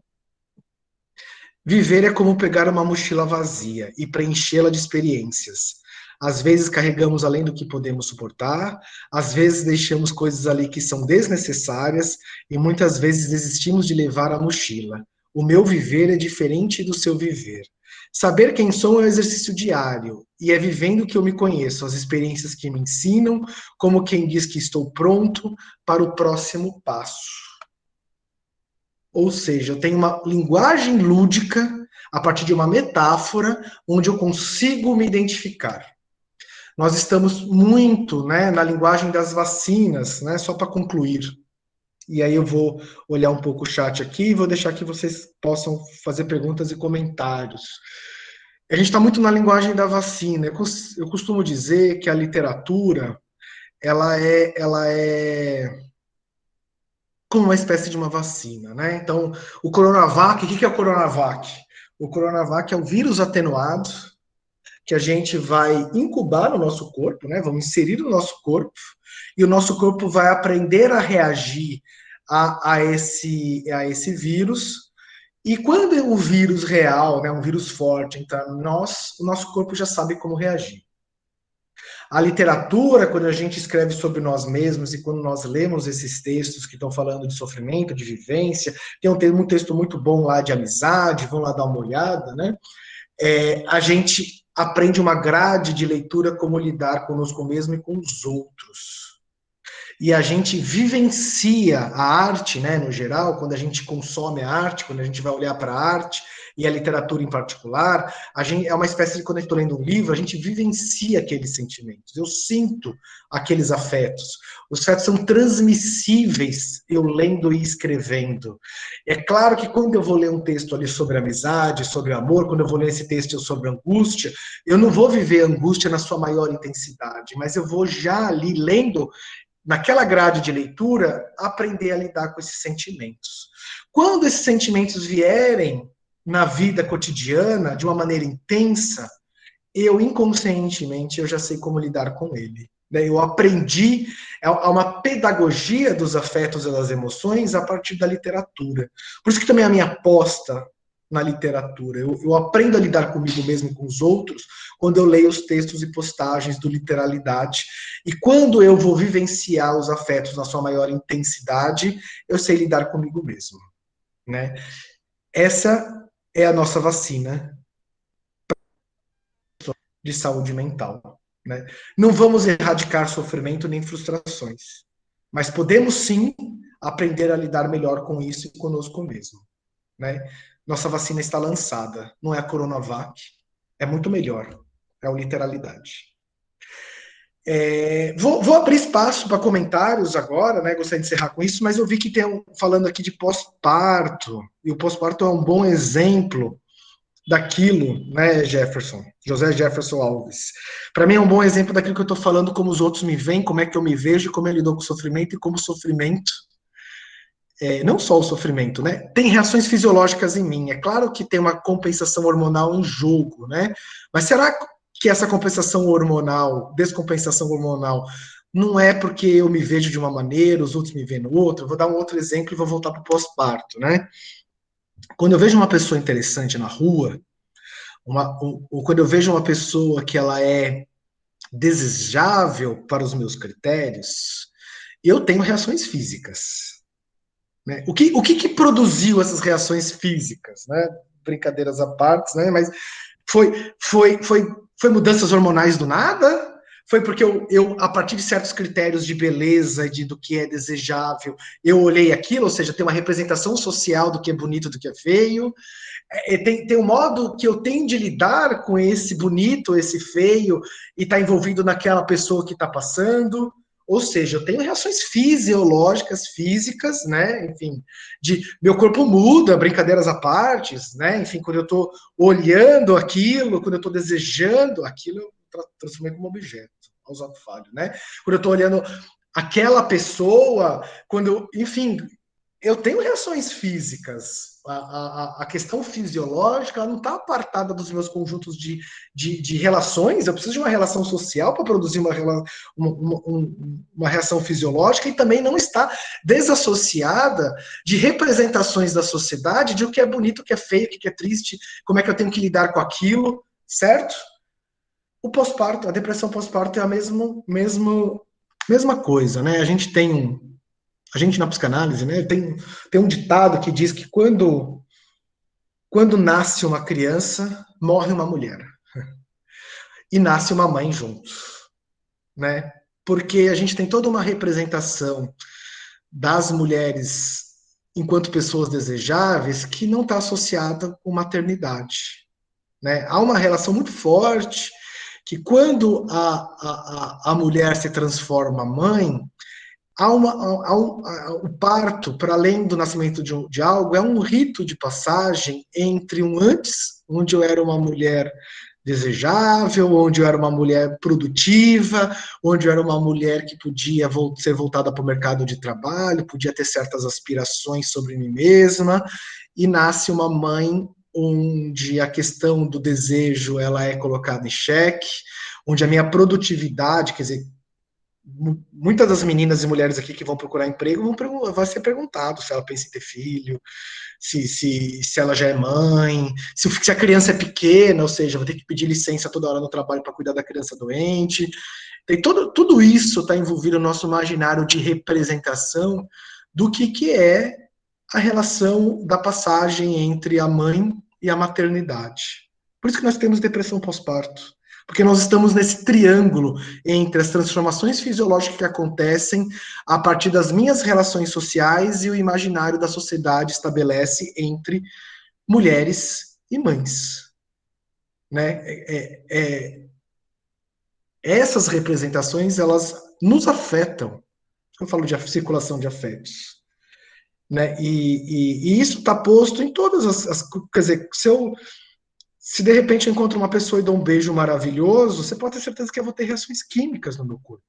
Viver é como pegar uma mochila vazia e preenchê-la de experiências. Às vezes carregamos além do que podemos suportar, às vezes deixamos coisas ali que são desnecessárias e muitas vezes desistimos de levar a mochila. O meu viver é diferente do seu viver. Saber quem sou é um exercício diário, e é vivendo que eu me conheço, as experiências que me ensinam, como quem diz que estou pronto para o próximo passo. Ou seja, eu tenho uma linguagem lúdica, a partir de uma metáfora, onde eu consigo me identificar. Nós estamos muito, né, na linguagem das vacinas, né, só para concluir. E aí eu vou olhar um pouco o chat aqui e vou deixar que vocês possam fazer perguntas e comentários. A gente está muito na linguagem da vacina. Eu costumo dizer que a literatura ela é como uma espécie de uma vacina, né? Então, o Coronavac, o que é o Coronavac? O Coronavac é o vírus atenuado que a gente vai incubar no nosso corpo, né? Vamos inserir no nosso corpo e o nosso corpo vai aprender a reagir a esse vírus. E quando o vírus real, né, um vírus forte, entrar em nós, o nosso corpo já sabe como reagir. A literatura, quando a gente escreve sobre nós mesmos e quando nós lemos esses textos que estão falando de sofrimento, de vivência, tem um texto muito bom lá de amizade, vão lá dar uma olhada, né? A gente aprende uma grade de leitura como lidar conosco mesmo e com os outros. E a gente vivencia a arte, né, no geral, quando a gente consome a arte, quando a gente vai olhar para a arte e a literatura em particular, é uma espécie de, quando eu estou lendo um livro, a gente vivencia aqueles sentimentos. Eu sinto aqueles afetos. Os afetos são transmissíveis eu lendo e escrevendo. É claro que quando eu vou ler um texto ali sobre amizade, sobre amor, quando eu vou ler esse texto sobre angústia, eu não vou viver a angústia na sua maior intensidade, mas eu vou já ali lendo naquela grade de leitura, aprender a lidar com esses sentimentos. Quando esses sentimentos vierem na vida cotidiana, de uma maneira intensa, eu inconscientemente eu já sei como lidar com ele. Eu aprendi uma pedagogia dos afetos e das emoções a partir da literatura. Por isso que também a minha aposta na literatura. Eu aprendo a lidar comigo mesmo e com os outros quando eu leio os textos e postagens do Literalidade. E quando eu vou vivenciar os afetos na sua maior intensidade, eu sei lidar comigo mesmo. Né? Essa é a nossa vacina de saúde mental. Né? Não vamos erradicar sofrimento nem frustrações, mas podemos sim aprender a lidar melhor com isso e conosco mesmo. Né? Nossa vacina está lançada, não é a Coronavac, é muito melhor, é o Literalidade. Vou abrir espaço para comentários agora, né? Gostaria de encerrar com isso, mas eu vi que tem falando aqui de pós-parto, e o pós-parto é um bom exemplo daquilo, né, Jefferson? José Jefferson Alves. Para mim é um bom exemplo daquilo que eu estou falando, como os outros me veem, como é que eu me vejo, como eu lido com o sofrimento e como o sofrimento, não só o sofrimento, né? Tem reações fisiológicas em mim. É claro que tem uma compensação hormonal em jogo, né? Mas será que essa compensação hormonal, descompensação hormonal, não é porque eu me vejo de uma maneira, os outros me veem no outro? Eu vou dar um outro exemplo e vou voltar para o pós-parto, né? Quando eu vejo uma pessoa interessante na rua, ou quando eu vejo uma pessoa que ela é desejável para os meus critérios, eu tenho reações físicas. Né? O que produziu essas reações físicas? Né? Brincadeiras à parte, né? Mas foi mudanças hormonais do nada? Foi porque a partir de certos critérios de beleza, do que é desejável, eu olhei aquilo, ou seja, tem uma representação social do que é bonito, do que é feio. Tem um modo que eu tenho de lidar com esse bonito, esse feio, e está envolvido naquela pessoa que está passando. Ou seja, eu tenho reações fisiológicas, físicas, né? Enfim, meu corpo muda, brincadeiras à parte, né? Enfim, quando eu estou olhando aquilo, quando eu estou desejando aquilo, eu transformei como objeto, ao usar o falho, né? Quando eu estou olhando aquela pessoa, enfim, eu tenho reações físicas. A questão fisiológica ela não está apartada dos meus conjuntos de relações. Eu preciso de uma relação social para produzir uma reação fisiológica e também não está desassociada de representações da sociedade de o que é bonito, o que é feio, o que é triste, como é que eu tenho que lidar com aquilo, certo? O pós-parto, a depressão pós-parto é a mesma coisa, né? A gente na psicanálise, né, tem um ditado que diz que quando nasce uma criança, morre uma mulher e nasce uma mãe junto, né? Porque a gente tem toda uma representação das mulheres enquanto pessoas desejáveis que não está associada com maternidade, né? Há uma relação muito forte que quando a mulher se transforma mãe, o parto, para além do nascimento de algo, é um rito de passagem entre um antes, onde eu era uma mulher desejável, onde eu era uma mulher produtiva, onde eu era uma mulher que podia ser voltada para o mercado de trabalho, podia ter certas aspirações sobre mim mesma, e nasce uma mãe onde a questão do desejo ela é colocada em xeque, onde a minha produtividade, quer dizer, muitas das meninas e mulheres aqui que vão procurar emprego vai ser perguntado se ela pensa em ter filho, se ela já é mãe, se a criança é pequena, ou seja, vai ter que pedir licença toda hora no trabalho para cuidar da criança doente. Tem tudo isso está envolvido no nosso imaginário de representação do que é a relação da passagem entre a mãe e a maternidade. Por isso que nós temos depressão pós-parto. Porque nós estamos nesse triângulo entre as transformações fisiológicas que acontecem a partir das minhas relações sociais e o imaginário da sociedade estabelece entre mulheres e mães. Né? Essas representações, elas nos afetam. Eu falo de circulação de afetos. Né? E isso está posto em todas quer dizer, se de repente eu encontro uma pessoa e dou um beijo maravilhoso, você pode ter certeza que eu vou ter reações químicas no meu corpo.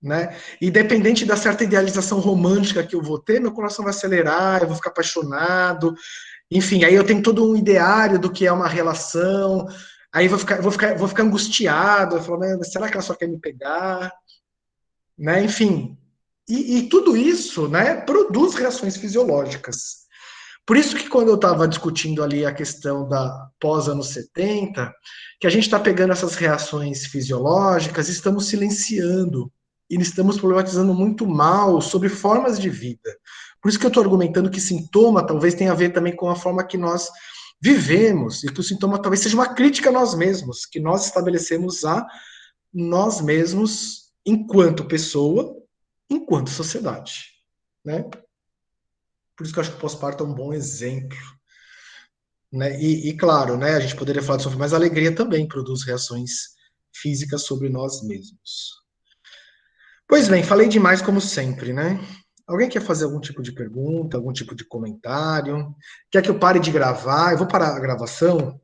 Né? Independente da certa idealização romântica que eu vou ter, meu coração vai acelerar, eu vou ficar apaixonado. Enfim, aí eu tenho todo um ideário do que é uma relação. Aí vou ficar angustiado, eu falo, será que ela só quer me pegar? Né? Enfim, e tudo isso, né, produz reações fisiológicas. Por isso que quando eu estava discutindo ali a questão da pós-anos 70, que a gente está pegando essas reações fisiológicas e estamos silenciando e estamos problematizando muito mal sobre formas de vida. Por isso que eu estou argumentando que sintoma talvez tenha a ver também com a forma que nós vivemos e que o sintoma talvez seja uma crítica a nós mesmos, que nós estabelecemos a nós mesmos enquanto pessoa, enquanto sociedade, né? Por isso que eu acho que o pós-parto é um bom exemplo. Né? Claro, né, a gente poderia falar sobre, mas a alegria também produz reações físicas sobre nós mesmos. Pois bem, falei demais como sempre, né? Alguém quer fazer algum tipo de pergunta, algum tipo de comentário? Quer que eu pare de gravar? Eu vou parar a gravação.